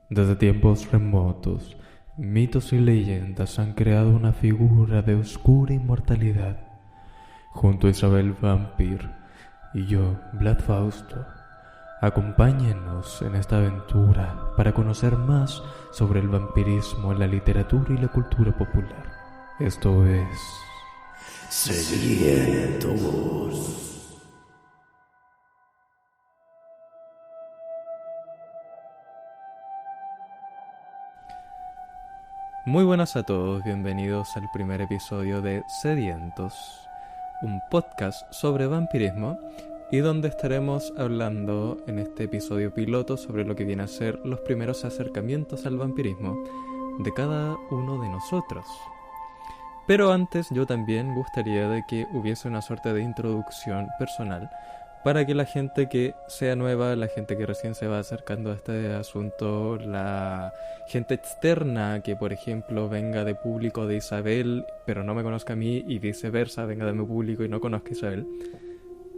Desde tiempos remotos, mitos y leyendas han creado una figura de oscura inmortalidad. Junto a Isabel Vampir y yo, Vlad Fausto, acompáñenos en esta aventura para conocer más sobre el vampirismo en la literatura y la cultura popular. Esto es... Sedientos. Muy buenas a todos, bienvenidos al primer episodio de Sedientos, un podcast sobre vampirismo y donde estaremos hablando en este episodio piloto sobre lo que viene a ser los primeros acercamientos al vampirismo de cada uno de nosotros. Pero antes yo también gustaría de que hubiese una suerte de introducción personal para que la gente que sea nueva, la gente que recién se va acercando a este asunto, la gente externa que por ejemplo venga de público de Isabel pero no me conozca a mí y viceversa, venga de mi público y no conozca a Isabel,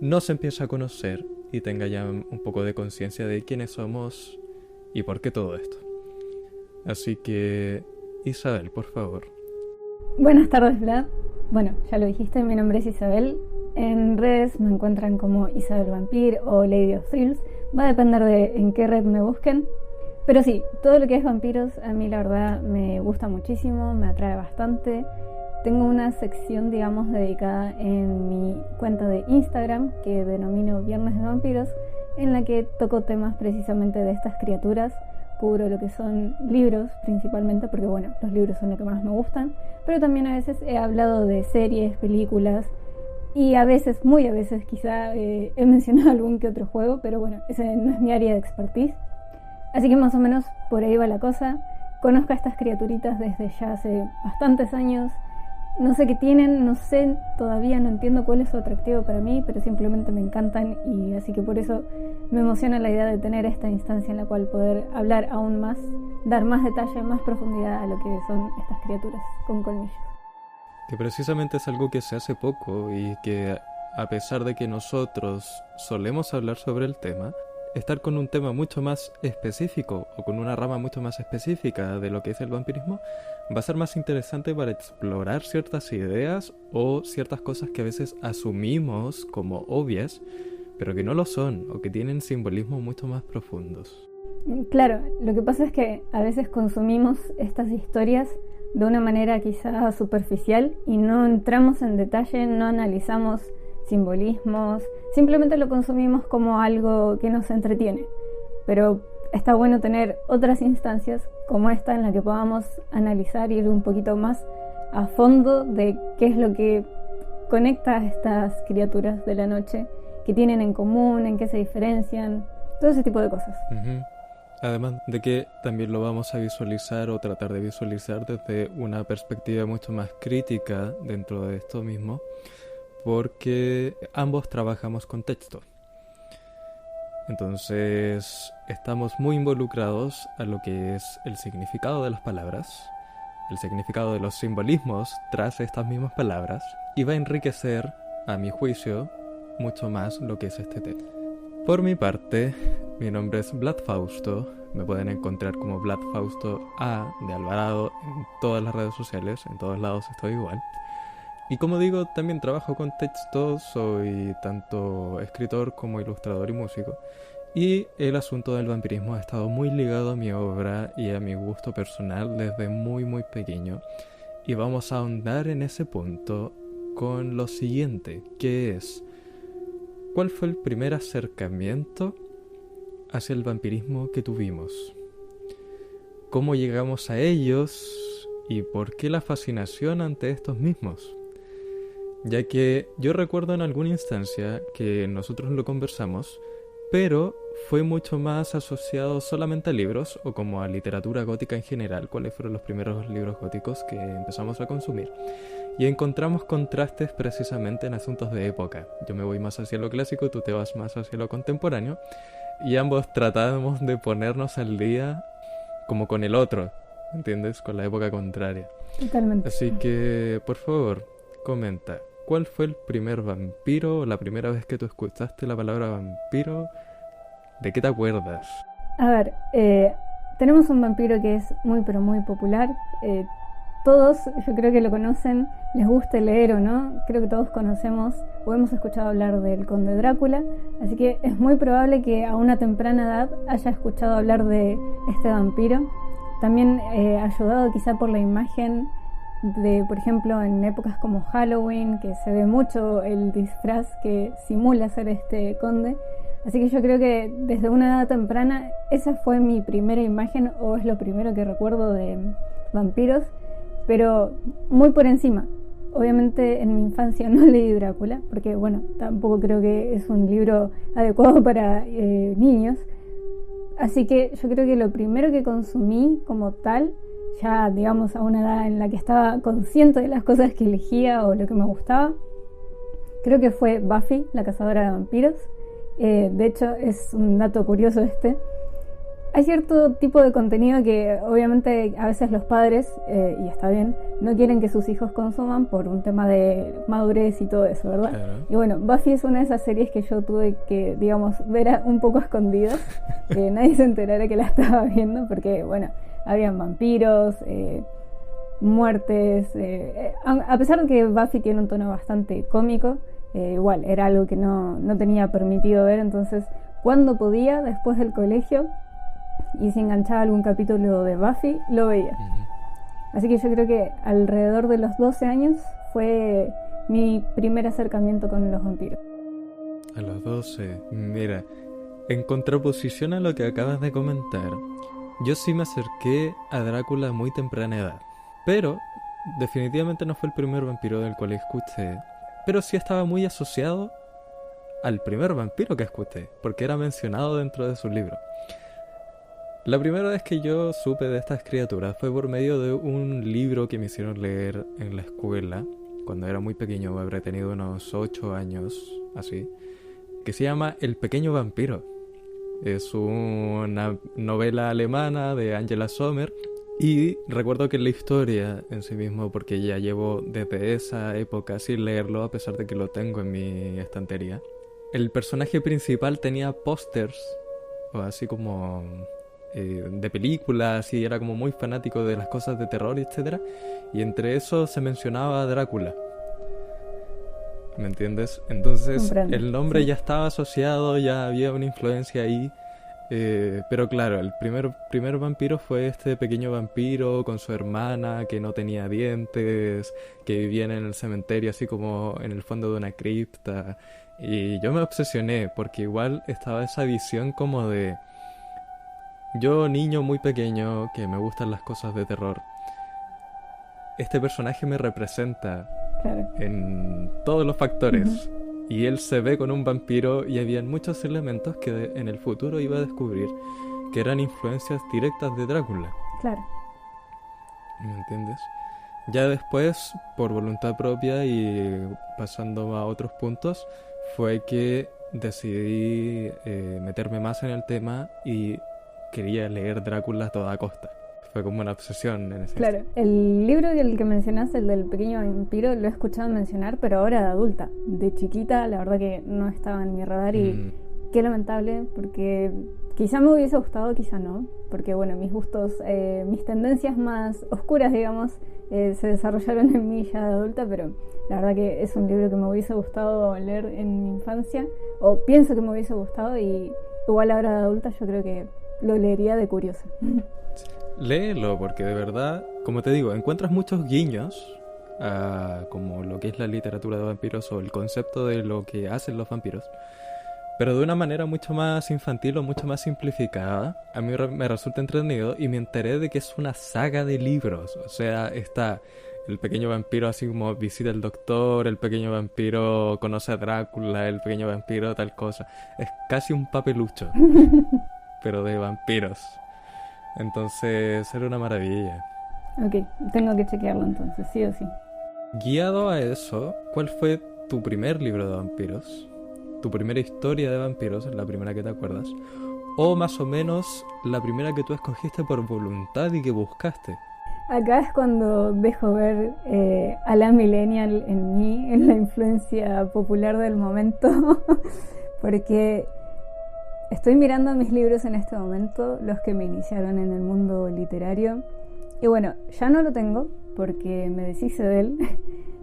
nos empiece a conocer y tenga ya un poco de conciencia de quiénes somos y por qué todo esto. Así que, Isabel, por favor. Buenas tardes, Vlad. Bueno, ya lo dijiste, mi nombre es Isabel. En redes me encuentran como Isabel Vampir o Lady of Thrills. Va a depender de en qué red me busquen. Pero sí, todo lo que es vampiros a mí la verdad me gusta muchísimo, me atrae bastante. Tengo una sección, digamos, dedicada en mi cuenta de Instagram que denomino Viernes de Vampiros, en la que toco temas precisamente de estas criaturas. Cubro lo que son libros principalmente, porque bueno, los libros son lo que más me gustan, pero también a veces he hablado de series, películas y a veces, muy a veces quizá he mencionado algún que otro juego, pero bueno, ese no es mi área de expertise. Así que más o menos por ahí va la cosa. Conozco a estas criaturitas desde ya hace bastantes años. No sé qué tienen, no sé, todavía no entiendo cuál es su atractivo para mí, pero simplemente me encantan y así que por eso me emociona la idea de tener esta instancia en la cual poder hablar aún más, dar más detalle, más profundidad a lo que son estas criaturas con colmillos. Que precisamente es algo que se hace poco y que a pesar de que nosotros solemos hablar sobre el tema, estar con un tema mucho más específico o con una rama mucho más específica de lo que es el vampirismo va a ser más interesante para explorar ciertas ideas o ciertas cosas que a veces asumimos como obvias, pero que no lo son o que tienen simbolismos mucho más profundos. Claro, lo que pasa es que a veces consumimos estas historias de una manera quizá superficial y no entramos en detalle, no analizamos simbolismos, simplemente lo consumimos como algo que nos entretiene. Pero está bueno tener otras instancias como esta en la que podamos analizar y ir un poquito más a fondo de qué es lo que conecta a estas criaturas de la noche, qué tienen en común, en qué se diferencian, todo ese tipo de cosas. Uh-huh. Además de que también lo vamos a visualizar o tratar de visualizar desde una perspectiva mucho más crítica dentro de esto mismo, porque ambos trabajamos con texto. Entonces estamos muy involucrados a lo que es el significado de las palabras, el significado de los simbolismos tras estas mismas palabras, y va a enriquecer, a mi juicio, mucho más lo que es este texto. Por mi parte, mi nombre es Vlad Fausto, me pueden encontrar como Vlad Fausto A de Alvarado en todas las redes sociales, en todos lados estoy igual. Y como digo, también trabajo con texto, soy tanto escritor como ilustrador y músico. Y el asunto del vampirismo ha estado muy ligado a mi obra y a mi gusto personal desde muy muy pequeño. Y vamos a ahondar en ese punto con lo siguiente, que es: ¿cuál fue el primer acercamiento hacia el vampirismo que tuvimos? ¿Cómo llegamos a ellos? ¿Y por qué la fascinación ante estos mismos? Ya que yo recuerdo en alguna instancia que nosotros lo conversamos, pero fue mucho más asociado solamente a libros o como a literatura gótica en general, cuáles fueron los primeros libros góticos que empezamos a consumir. Y encontramos contrastes precisamente en asuntos de época. Yo me voy más hacia lo clásico, tú te vas más hacia lo contemporáneo, y ambos tratamos de ponernos al día como con el otro, ¿entiendes? Con la época contraria. Totalmente. Así que, por favor, comenta, ¿cuál fue el primer vampiro o la primera vez que tú escuchaste la palabra vampiro? ¿De qué te acuerdas? A ver, tenemos un vampiro que es muy pero muy popular. Todos, yo creo que lo conocen, les guste leer o no, creo que todos conocemos o hemos escuchado hablar del Conde Drácula, así que es muy probable que a una temprana edad haya escuchado hablar de este vampiro. También ayudado quizá por la imagen de, por ejemplo, en épocas como Halloween, que se ve mucho el disfraz que simula ser este conde. Así que yo creo que desde una edad temprana esa fue mi primera imagen o es lo primero que recuerdo de vampiros, pero muy por encima. Obviamente en mi infancia no leí Drácula, porque bueno, tampoco creo que es un libro adecuado para niños. Así que yo creo que lo primero que consumí como tal, ya digamos a una edad en la que estaba consciente de las cosas que elegía o lo que me gustaba, creo que fue Buffy, la cazadora de vampiros. De hecho es un dato curioso este. Hay cierto tipo de contenido que obviamente a veces los padres, y está bien, no quieren que sus hijos consuman por un tema de madurez y todo eso, ¿verdad? Claro. Y bueno, Buffy es una de esas series que yo tuve que, digamos, ver un poco escondidas, que nadie se enterara que la estaba viendo, porque bueno, habían vampiros, muertes, a pesar de que Buffy tiene un tono bastante cómico, igual era algo que no tenía permitido ver, entonces cuando podía, después del colegio, y si enganchaba algún capítulo de Buffy, lo veía. Así que yo creo que alrededor de los 12 años fue mi primer acercamiento con los vampiros. A los 12, mira, en contraposición a lo que acabas de comentar, yo sí me acerqué a Drácula a muy temprana edad, pero definitivamente no fue el primer vampiro del cual escuché, pero sí estaba muy asociado al primer vampiro que escuché, porque era mencionado dentro de su libro. La primera vez que yo supe de estas criaturas fue por medio de un libro que me hicieron leer en la escuela, cuando era muy pequeño, habré tenido unos 8 años, así, que se llama El pequeño vampiro. Es una novela alemana de Angela Sommer, y recuerdo que la historia en sí mismo, porque ya llevo desde esa época sin leerlo, a pesar de que lo tengo en mi estantería, el personaje principal tenía pósters, o así como de películas, y era como muy fanático de las cosas de terror, etcétera, y entre eso se mencionaba a Drácula. ¿Me entiendes? Entonces Comprendo, el nombre sí. ya estaba asociado, ya había una influencia ahí. Pero claro, el primer vampiro fue este pequeño vampiro con su hermana que no tenía dientes, que vivía en el cementerio así como en el fondo de una cripta. Y yo me obsesioné porque igual estaba esa visión como de yo, niño muy pequeño que me gustan las cosas de terror. Este personaje me representa Claro. en todos los factores. Ujú. Y él se ve con un vampiro y habían muchos elementos que en el futuro iba a descubrir que eran influencias directas de Drácula. Claro. ¿Me entiendes? Ya después, por voluntad propia y pasando a otros puntos, fue que decidí meterme más en el tema y quería leer Drácula a toda costa. Fue como una obsesión en ese Claro, instante. el libro del que mencionaste, el del pequeño vampiro, lo he escuchado mencionar, pero ahora de adulta. De chiquita, la verdad que no estaba en mi radar y qué lamentable, porque quizá me hubiese gustado, quizá no, porque bueno, mis gustos, mis tendencias más oscuras, digamos, se desarrollaron en mí ya de adulta, pero la verdad que es un libro que me hubiese gustado leer en mi infancia, o pienso que me hubiese gustado, y igual ahora de adulta yo creo que lo leería de curiosa. Léelo, porque de verdad, como te digo, encuentras muchos guiños a como lo que es la literatura de vampiros o el concepto de lo que hacen los vampiros, pero de una manera mucho más infantil o mucho más simplificada. A mí me resulta entretenido y me enteré de que es una saga de libros. O sea, está el pequeño vampiro así como visita al doctor, el pequeño vampiro conoce a Drácula, el pequeño vampiro tal cosa. Es casi un papelucho, pero de vampiros. Entonces era una maravilla. Ok, tengo que chequearlo entonces, sí o sí. Guiado a eso, ¿cuál fue tu primer libro de vampiros? ¿Tu primera historia de vampiros, la primera que te acuerdas? O más o menos la primera que tú escogiste por voluntad y que buscaste. Acá es cuando dejo ver a la millennial en mí, en la influencia popular del momento, porque Estoy mirando mis libros en este momento, los que me iniciaron en el mundo literario. Y bueno, ya no lo tengo porque me deshice de él,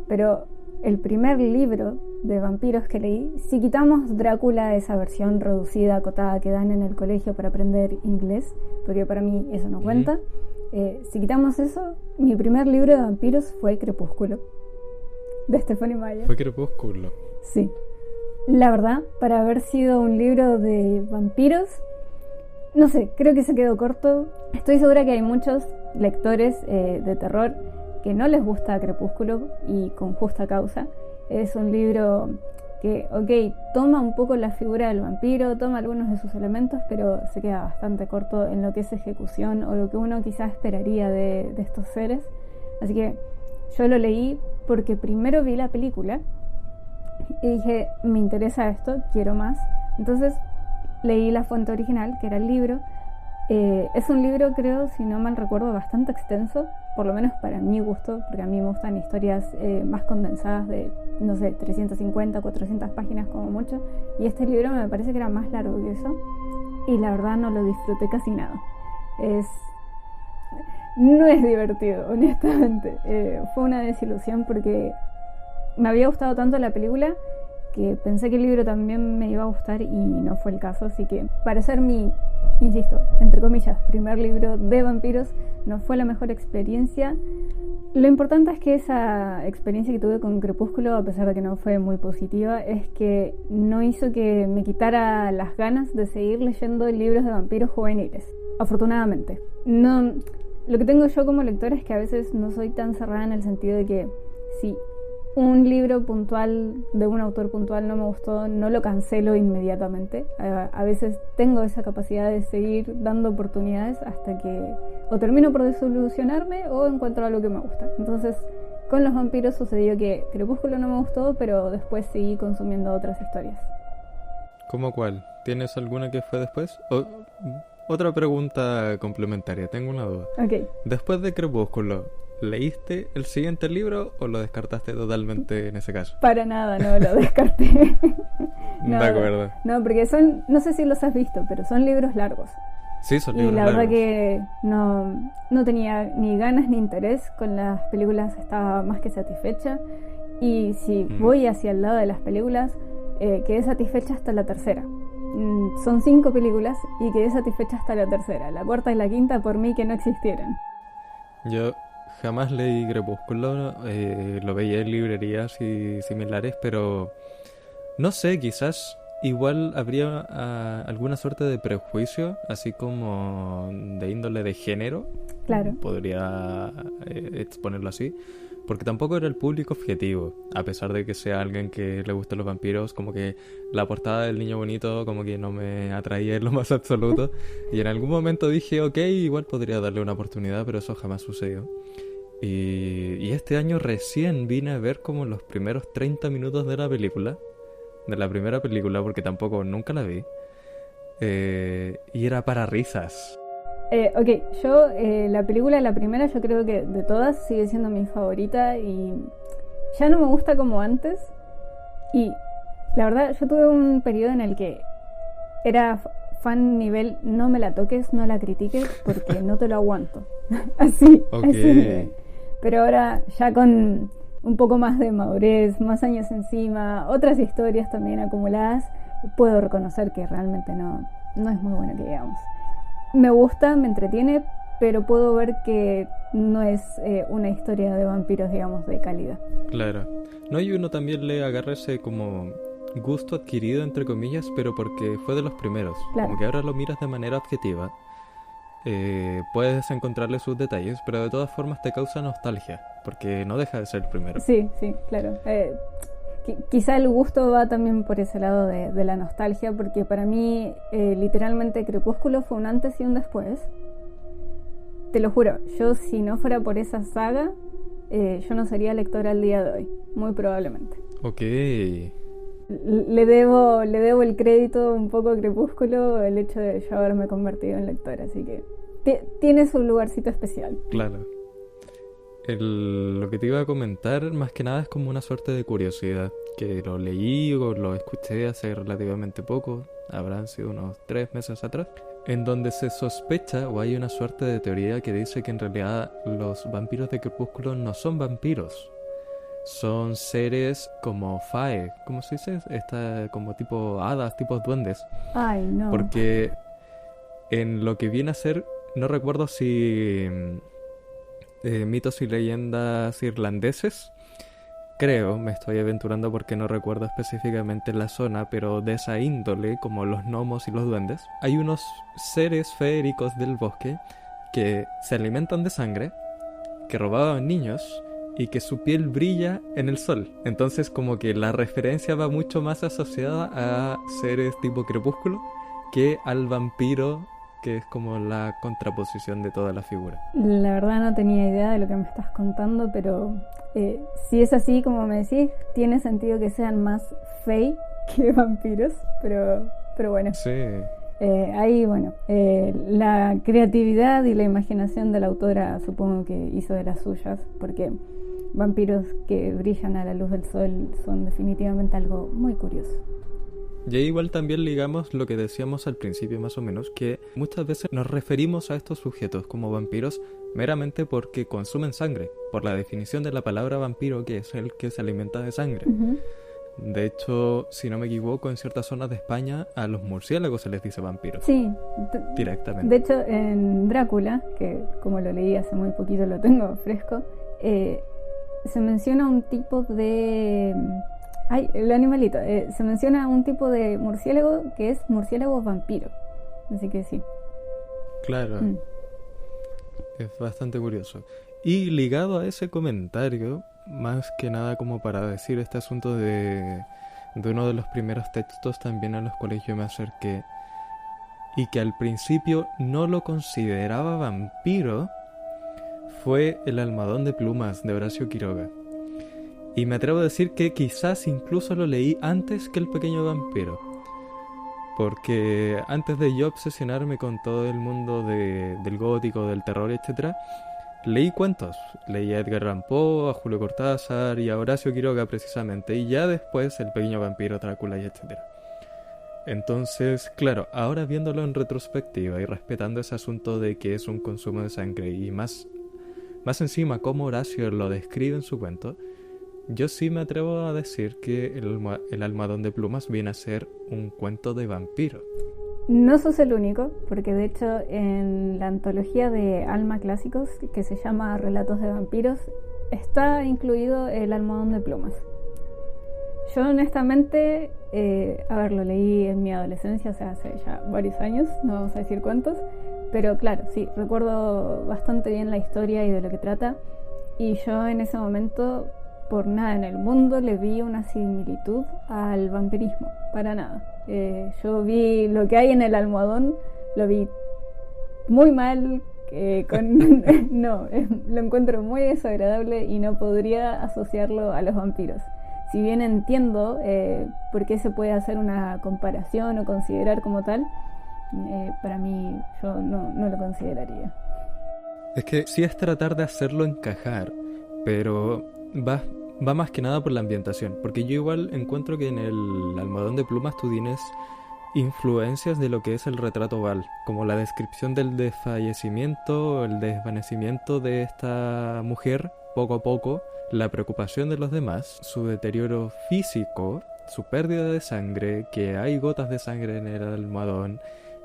pero el primer libro de vampiros que leí, si quitamos Drácula, esa versión reducida, acotada que dan en el colegio para aprender inglés, porque para mí eso no cuenta, si quitamos eso, mi primer libro de vampiros fue Crepúsculo, de Stephenie Meyer. Fue Crepúsculo. Sí. La verdad, para haber sido un libro de vampiros, no sé, creo que se quedó corto. Estoy segura que hay muchos lectores de terror que no les gusta Crepúsculo, y con justa causa. Es un libro que, toma un poco la figura del vampiro, toma algunos de sus elementos, pero se queda bastante corto en lo que es ejecución o lo que uno quizás esperaría de estos seres. Así que yo lo leí porque primero vi la película y dije, me interesa esto, quiero más. Entonces leí la fuente original, que era el libro. Es un libro, creo, si no mal recuerdo, bastante extenso, por lo menos para mi gusto, porque a mí me gustan historias más condensadas de, no sé, 350, 400 páginas como mucho, y este libro me parece que era más largo que eso, y la verdad no lo disfruté casi nada. No es divertido, honestamente. Fue una desilusión porque me había gustado tanto la película que pensé que el libro también me iba a gustar y no fue el caso. Así que para ser mi, insisto, entre comillas, primer libro de vampiros, no fue la mejor experiencia. Lo importante es que esa experiencia que tuve con Crepúsculo, a pesar de que no fue muy positiva, es que no hizo que me quitara las ganas de seguir leyendo libros de vampiros juveniles, afortunadamente. No, lo que tengo yo como lectora es que a veces no soy tan cerrada en el sentido de que si un libro puntual de un autor puntual no me gustó, no lo cancelo inmediatamente. A veces tengo esa capacidad de seguir dando oportunidades hasta que o termino por desilusionarme o encuentro algo que me gusta. Entonces, con los vampiros sucedió que Crepúsculo no me gustó, pero después seguí consumiendo otras historias. ¿Cómo cuál? ¿Tienes alguna que fue después? Otra pregunta complementaria, tengo una duda. Okay. Después de Crepúsculo, ¿leíste el siguiente libro o lo descartaste totalmente en ese caso? Para nada, no, lo descarté. No, de acuerdo. No, porque son, no sé si los has visto, pero son libros largos. Sí, son libros largos. Y la verdad que no tenía ni ganas ni interés. Con las películas estaba más que satisfecha. Y si voy hacia el lado de las películas, quedé satisfecha hasta la tercera. Son 5 películas y quedé satisfecha hasta la tercera. La cuarta y la quinta por mí que no existieran. Yo jamás leí Crepúsculo, lo veía en librerías y similares, pero no sé, quizás igual habría alguna suerte de prejuicio, así como de índole de género. Claro. Podría exponerlo así, porque tampoco era el público objetivo, a pesar de que sea alguien que le gusten los vampiros, como que la portada del niño bonito como que no me atraía en lo más absoluto, y en algún momento dije, ok, igual podría darle una oportunidad, pero eso jamás sucedió. Y este año recién vine a ver como los primeros 30 minutos de la película, de la primera película, porque tampoco nunca la vi, y era para risas. Yo la película, la primera, yo creo que de todas sigue siendo mi favorita y ya no me gusta como antes. Y la verdad, yo tuve un periodo en el que era fan nivel no me la toques, no la critiques porque no te lo aguanto. Así, okay. Así. Pero ahora ya con un poco más de madurez, más años encima, otras historias también acumuladas, puedo reconocer que realmente no es muy bueno que digamos. Me gusta, me entretiene, pero puedo ver que no es una historia de vampiros, digamos, de calidad. Claro. No, y uno también le agarra ese como gusto adquirido, entre comillas, pero porque fue de los primeros. Claro. Como que ahora lo miras de manera objetiva. Puedes encontrarle sus detalles, pero de todas formas te causa nostalgia, porque no deja de ser el primero. Sí, claro. Quizá el gusto va también por ese lado de la nostalgia, porque para mí literalmente Crepúsculo fue un antes y un después. Te lo juro, yo si no fuera por esa saga, yo no sería lectora al día de hoy, muy probablemente. Ok. Le debo el crédito un poco a Crepúsculo, el hecho de yo haberme convertido en lectora, así que tiene su lugarcito especial. Claro. lo que te iba a comentar más que nada es como una suerte de curiosidad, que lo leí o lo escuché hace relativamente poco, habrán sido unos 3 meses atrás, en donde se sospecha o hay una suerte de teoría que dice que en realidad los vampiros de Crepúsculo no son vampiros, son seres como fae, ¿cómo se dice? Como tipo hadas, tipo duendes, Ay, no. porque en lo que viene a ser, no recuerdo si mitos y leyendas irlandeses, creo, me estoy aventurando porque no recuerdo específicamente la zona, pero de esa índole, como los gnomos y los duendes, hay unos seres feéricos del bosque que se alimentan de sangre, que robaban niños y que su piel brilla en el sol. Entonces como que la referencia va mucho más asociada a seres tipo crepúsculo que al vampiro, que es como la contraposición de toda la figura. La verdad no tenía idea de lo que me estás contando, pero si es así como me decís, tiene sentido que sean más fey que vampiros, pero bueno. Sí. Ahí, bueno, la creatividad y la imaginación de la autora supongo que hizo de las suyas, porque vampiros que brillan a la luz del sol son definitivamente algo muy curioso. Y ahí igual también ligamos lo que decíamos al principio más o menos, que muchas veces nos referimos a estos sujetos como vampiros meramente porque consumen sangre, por la definición de la palabra vampiro, que es el que se alimenta de sangre. Uh-huh. De hecho, si no me equivoco, en ciertas zonas de España a los murciélagos se les dice vampiros. Sí, directamente. De hecho, en Drácula, que como lo leí hace muy poquito lo tengo fresco, se menciona un tipo de... Ay, el animalito. Se menciona un tipo de murciélago que es murciélago vampiro. Así que sí. Claro. Es bastante curioso. Y ligado a ese comentario, más que nada como para decir este asunto de uno de los primeros textos también a los cuales yo me acerqué y que al principio no lo consideraba vampiro, fue El almohadón de plumas de Horacio Quiroga. Y me atrevo a decir que quizás incluso lo leí antes que El pequeño vampiro, porque antes de yo obsesionarme con todo el mundo del gótico, del terror, etc., leí cuentos. Leí a Edgar Allan Poe, a Julio Cortázar y a Horacio Quiroga precisamente, y ya después El pequeño vampiro, Drácula y etc. Entonces, claro, ahora viéndolo en retrospectiva y respetando ese asunto de que es un consumo de sangre y más encima cómo Horacio lo describe en su cuento, yo sí me atrevo a decir que el almohadón de plumas viene a ser un cuento de vampiro. No sos el único, porque de hecho en la antología de Alma Clásicos, que se llama Relatos de Vampiros, está incluido el almohadón de plumas. Yo honestamente, lo leí en mi adolescencia, o sea, hace ya varios años, no vamos a decir cuántos, pero claro, sí, recuerdo bastante bien la historia y de lo que trata, y yo en ese momento, por nada en el mundo, le vi una similitud al vampirismo, para nada. Yo vi lo que hay en el almohadón, lo vi muy mal, no, lo encuentro muy desagradable y no podría asociarlo a los vampiros. Si bien entiendo por qué se puede hacer una comparación o considerar como tal, para mí yo no lo consideraría. Es que sí es tratar de hacerlo encajar, pero va más que nada por la ambientación, porque yo igual encuentro que en el almohadón de plumas tú tienes influencias de lo que es el retrato oval, como la descripción del desfallecimiento, el desvanecimiento de esta mujer poco a poco, la preocupación de los demás, su deterioro físico, su pérdida de sangre, que hay gotas de sangre en el almohadón,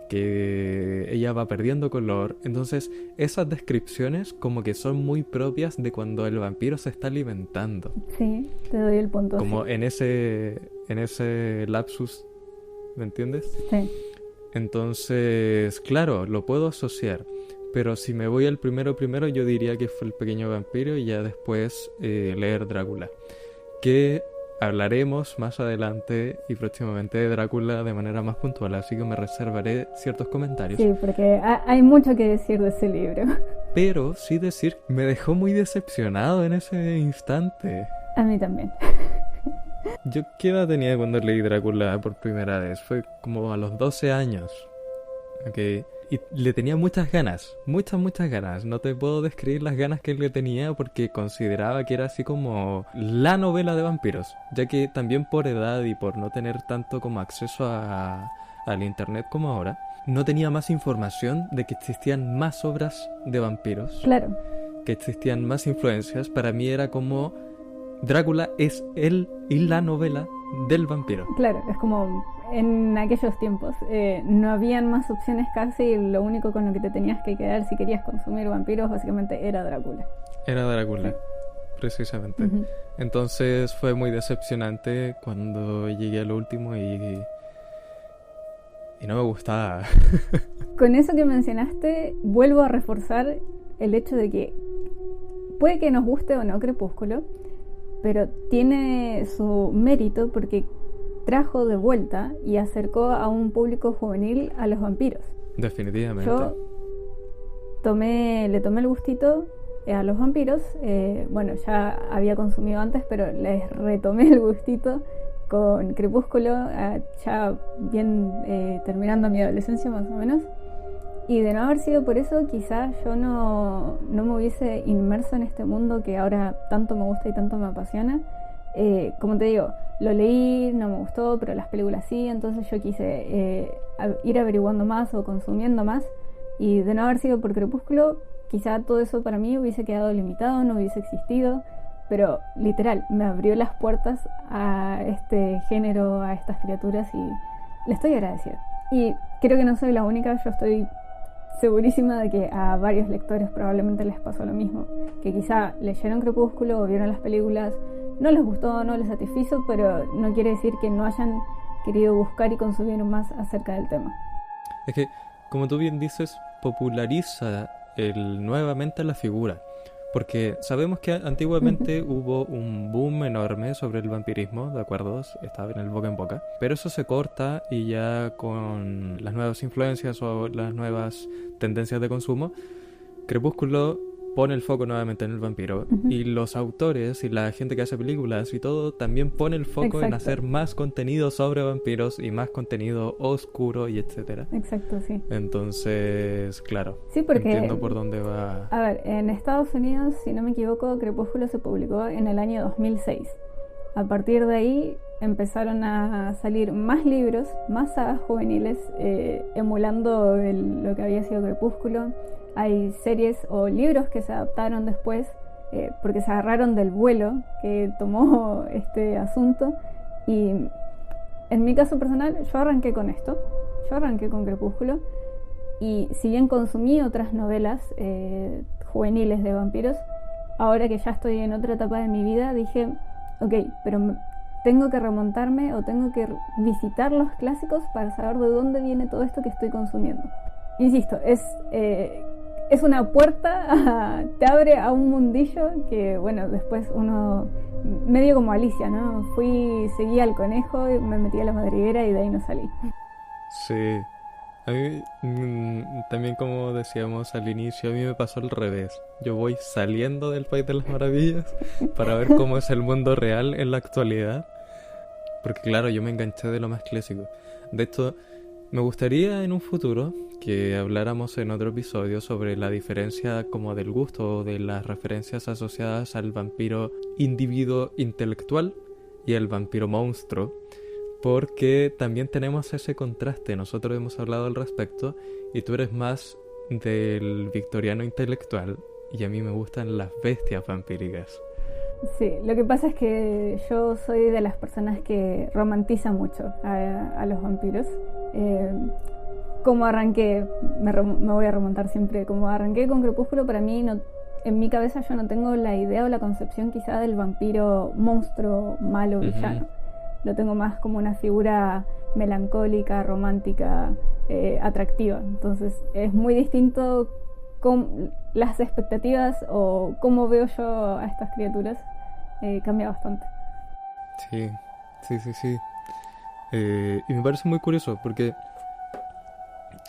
que ella va perdiendo color. Entonces esas descripciones como que son muy propias de cuando el vampiro se está alimentando. Sí, te doy el punto. Como sí. en ese lapsus, ¿me entiendes? Sí. Entonces, claro, lo puedo asociar, pero si me voy al primero, yo diría que fue El pequeño vampiro y ya después leer Drácula, que hablaremos más adelante y próximamente de Drácula de manera más puntual, así que me reservaré ciertos comentarios. Sí, porque hay mucho que decir de ese libro. Pero sí decir, me dejó muy decepcionado en ese instante. A mí también. Yo qué edad tenía cuando leí Drácula por primera vez, fue como a los 12 años. Okay. Y le tenía muchas ganas, muchas ganas. No te puedo describir las ganas que le tenía porque consideraba que era así como la novela de vampiros, ya que también por edad y por no tener tanto como acceso al internet como ahora, no tenía más información de que existían más obras de vampiros, Claro, que existían más influencias. Para mí era como Drácula es él y la novela del vampiro. claro, es como en aquellos tiempos no habían más opciones casi, y lo único con lo que te tenías que quedar si querías consumir vampiros básicamente era Drácula. Era Drácula, precisamente. Ujú. Entonces fue muy decepcionante cuando llegué al último y no me gustaba. Con eso que mencionaste, vuelvo a reforzar el hecho de que puede que nos guste o no Crepúsculo, pero tiene su mérito porque trajo de vuelta y acercó a un público juvenil a los vampiros. Definitivamente. Yo le tomé el gustito a los vampiros. Bueno, ya había consumido antes, pero les retomé el gustito con Crepúsculo, ya bien terminando mi adolescencia más o menos. Y de no haber sido por eso, quizás yo no me hubiese inmerso en este mundo que ahora tanto me gusta y tanto me apasiona. Como te digo, lo leí, no me gustó, pero las películas sí, entonces yo quise ir averiguando más o consumiendo más. Y de no haber sido por Crepúsculo, quizá todo eso para mí hubiese quedado limitado, no hubiese existido. Pero literal, me abrió las puertas a este género, a estas criaturas, y le estoy agradecida. Y creo que no soy la única, yo estoy segurísima de que a varios lectores probablemente les pasó lo mismo, que quizá leyeron Crepúsculo o vieron las películas, no les gustó, no les satisfizo, pero no quiere decir que no hayan querido buscar y consumir más acerca del tema. Es que, como tú bien dices, populariza nuevamente la figura. Porque sabemos que antiguamente hubo un boom enorme sobre el vampirismo, ¿de acuerdo? Estaba en el boca en boca. Pero eso se corta y ya con las nuevas influencias o las nuevas tendencias de consumo, Crepúsculo pone el foco nuevamente en el vampiro. Y los autores y la gente que hace películas y todo también pone el foco en hacer más contenido sobre vampiros y más contenido oscuro y etcétera. Exacto, sí. Entonces, claro, sí, porque, entiendo por dónde va. A ver, en Estados Unidos, si no me equivoco, Crepúsculo se publicó en el año 2006. A partir de ahí empezaron a salir más libros, más sagas juveniles, emulando lo que había sido Crepúsculo. Hay series o libros que se adaptaron después porque se agarraron del vuelo que tomó este asunto. Y en mi caso personal, yo arranqué con esto. Yo arranqué con Crepúsculo. Y si bien consumí otras novelas juveniles de vampiros, ahora que ya estoy en otra etapa de mi vida, dije, ok, pero tengo que remontarme o tengo que visitar los clásicos para saber de dónde viene todo esto que estoy consumiendo. Insisto, es una puerta, te abre a un mundillo que, bueno, después uno, medio como Alicia, ¿no? Seguí al conejo, me metí a la madriguera y de ahí no salí. Sí, a mí también, como decíamos al inicio, a mí me pasó al revés. Yo voy saliendo del País de las Maravillas para ver cómo es el mundo real en la actualidad. Porque claro, yo me enganché de lo más clásico. De hecho, me gustaría en un futuro que habláramos en otro episodio sobre la diferencia como del gusto o de las referencias asociadas al vampiro individuo intelectual y el vampiro monstruo, porque también tenemos ese contraste. Nosotros hemos hablado al respecto y tú eres más del victoriano intelectual y a mí me gustan las bestias vampíricas. Sí, lo que pasa es que yo soy de las personas que romantiza mucho a los vampiros. Como arranqué, me voy a remontar siempre, como arranqué con Crepúsculo, para mí no, en mi cabeza yo no tengo la idea o la concepción quizá del vampiro monstruo, malo, villano. Lo tengo más como una figura melancólica, romántica, atractiva. Entonces es muy distinto con las expectativas o cómo veo yo a estas criaturas, cambia bastante. Sí. Y me parece muy curioso porque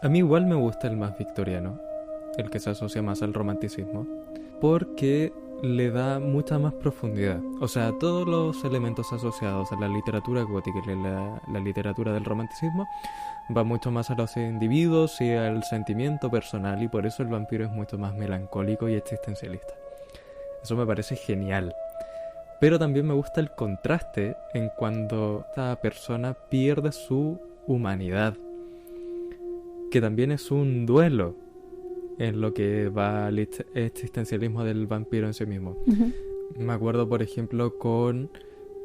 a mí igual me gusta el más victoriano. el que se asocia más al romanticismo, porque le da mucha más profundidad. O sea, todos los elementos asociados a la literatura gótica y la literatura del romanticismo va mucho más a los individuos y al sentimiento personal, y por eso el vampiro es mucho más melancólico y existencialista. Eso me parece genial. Pero también me gusta el contraste en cuando esta persona pierde su humanidad, que también es un duelo en lo que va al existencialismo del vampiro en sí mismo. Ujú. Me acuerdo, por ejemplo, con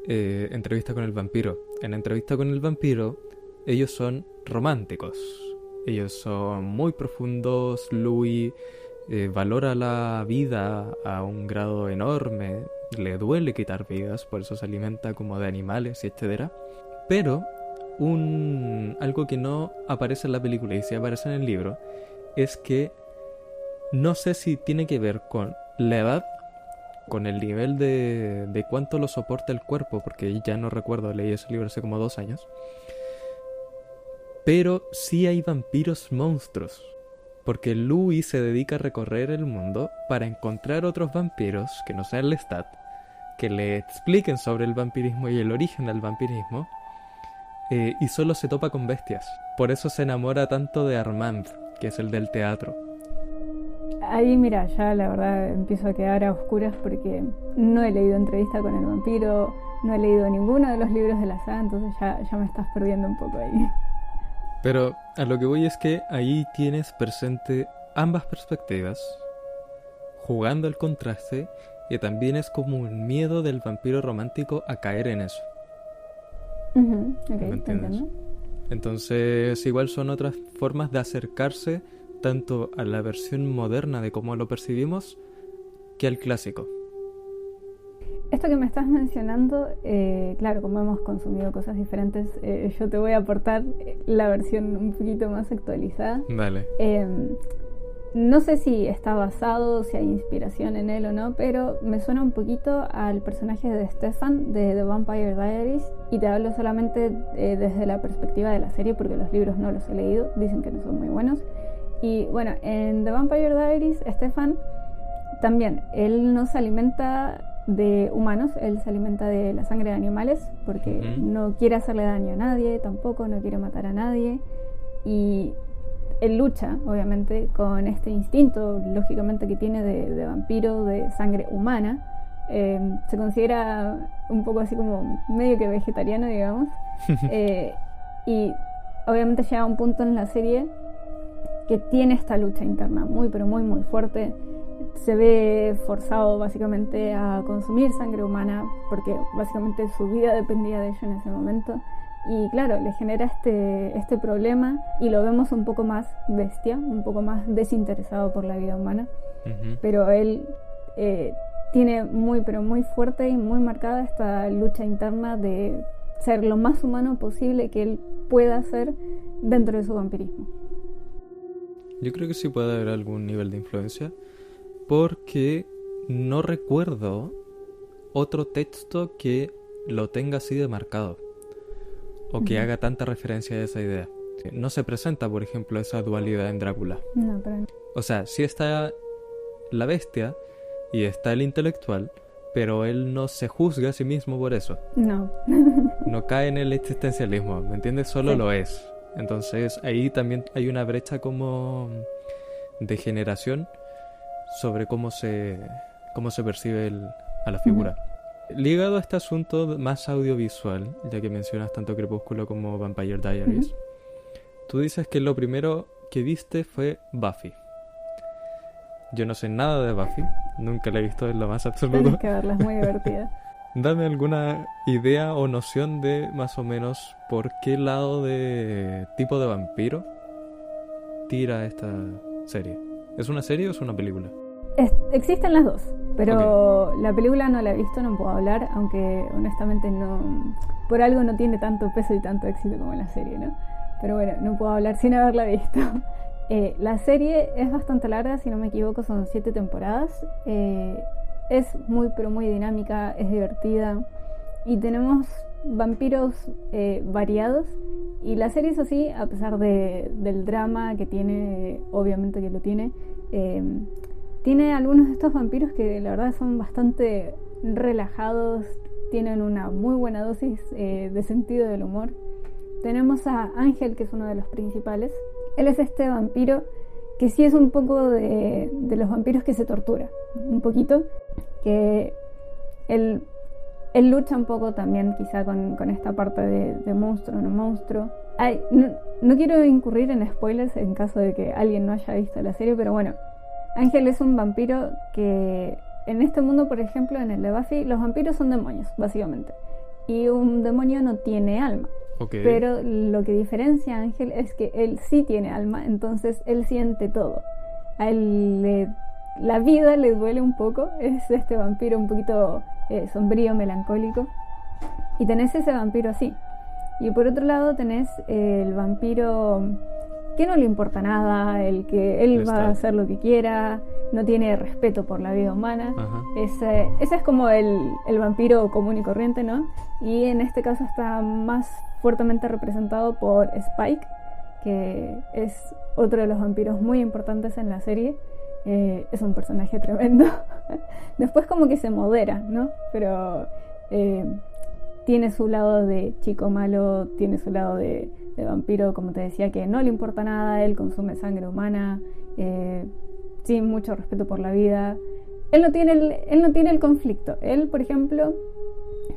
Entrevista con el vampiro. En Entrevista con el vampiro, ellos son románticos. Ellos son muy profundos. Louis valora la vida a un grado enorme. Le duele quitar vidas, por eso se alimenta como de animales y etcétera. Pero algo que no aparece en la película y sí aparece en el libro es que no sé si tiene que ver con la edad, con el nivel de cuánto lo soporta el cuerpo, porque ya no recuerdo, leí ese libro hace como 2 años. Pero sí hay vampiros monstruos, porque Louis se dedica a recorrer el mundo para encontrar otros vampiros que no sean Lestat, que le expliquen sobre el vampirismo y el origen del vampirismo, y solo se topa con bestias. Por eso se enamora tanto de Armand, que es el del teatro. Ahí, mira, ya la verdad empiezo a quedar a oscuras porque no he leído Entrevista con el vampiro, no he leído ninguno de los libros de la saga, entonces ya me estás perdiendo un poco ahí. Pero a lo que voy es que ahí tienes presente ambas perspectivas, jugando el contraste, y también es como un miedo del vampiro romántico a caer en eso. Ok, ¿Me entiendes? entiendo. Entonces, igual son otras formas de acercarse tanto a la versión moderna de cómo lo percibimos que al clásico. Esto que me estás mencionando, claro, como hemos consumido cosas diferentes, yo te voy a aportar la versión un poquito más actualizada. Dale. No sé si está basado, si hay inspiración en él o no, pero me suena un poquito al personaje de Stefan de The Vampire Diaries, y te hablo solamente desde la perspectiva de la serie porque los libros no los he leído, dicen que no son muy buenos. Y bueno, en The Vampire Diaries, Stefan también, él no se alimenta de humanos, él se alimenta de la sangre de animales porque no quiere hacerle daño a nadie, tampoco no quiere matar a nadie, y él lucha obviamente con este instinto lógicamente que tiene de vampiro de sangre humana. Se considera un poco así como medio que vegetariano, digamos. Y obviamente llega a un punto en la serie que tiene esta lucha interna muy pero muy muy fuerte. Se ve forzado básicamente a consumir sangre humana porque básicamente su vida dependía de ello en ese momento, y claro, le genera este problema, y lo vemos un poco más bestia, un poco más desinteresado por la vida humana. Pero él tiene muy pero muy fuerte y muy marcada esta lucha interna de ser lo más humano posible que él pueda ser dentro de su vampirismo. Yo creo que sí puede haber algún nivel de influencia, porque no recuerdo otro texto que lo tenga así de marcado o que haga tanta referencia a esa idea. No se presenta, por ejemplo, esa dualidad en Drácula. No, pero no. O sea, sí está la bestia y está el intelectual, pero él no se juzga a sí mismo por eso. No. No cae en el existencialismo, ¿me entiendes? Solo Sí. lo es. Entonces ahí también hay una brecha como de generación sobre cómo se percibe a la figura. Ligado a este asunto más audiovisual, ya que mencionas tanto Crepúsculo como Vampire Diaries, tú dices que lo primero que viste fue Buffy. Yo no sé nada de Buffy, nunca la he visto en lo más absoluto. Tienes que verla, es muy divertida. Dame alguna idea o noción de más o menos por qué lado de tipo de vampiro tira esta serie. ¿Es una serie o es una película? Existen las dos, pero la película no la he visto, no puedo hablar, aunque honestamente no, por algo no tiene tanto peso y tanto éxito como la serie, ¿no? Pero bueno, no puedo hablar sin haberla visto. La serie es bastante larga, si no me equivoco son 7 temporadas. Es muy pero muy dinámica, es divertida, y tenemos vampiros variados. Y la serie es así, a pesar del drama que tiene, obviamente que lo tiene, Eh, Tiene algunos de estos vampiros que la verdad son bastante relajados, tienen una muy buena dosis de sentido del humor. Tenemos a Ángel, que es uno de los principales. Él es este vampiro que sí es un poco de los vampiros que se tortura, un poquito, que él lucha un poco también quizá con esta parte de monstruo, no monstruo. No quiero incurrir en spoilers en caso de que alguien no haya visto la serie, pero bueno, Ángel es un vampiro que en este mundo, por ejemplo, en el de Buffy, los vampiros son demonios, básicamente. Y un demonio no tiene alma. Okay. Pero lo que diferencia a Ángel es que él sí tiene alma, entonces él siente todo. A él la vida le duele un poco, es este vampiro un poquito sombrío, melancólico. Y tenés ese vampiro así. Y por otro lado tenés el vampiro que no le importa nada, el que él va a hacer lo que quiera, no tiene respeto por la vida humana. Ese es como el vampiro común y corriente, ¿no? Y en este caso está más fuertemente representado por Spike, que es otro de los vampiros muy importantes en la serie. Es un personaje tremendo. Después como que se modera, ¿no? Pero tiene su lado de chico malo, tiene su lado de vampiro, como te decía, que no le importa nada, él consume sangre humana, sin mucho respeto por la vida. Él no tiene el conflicto. Él, por ejemplo,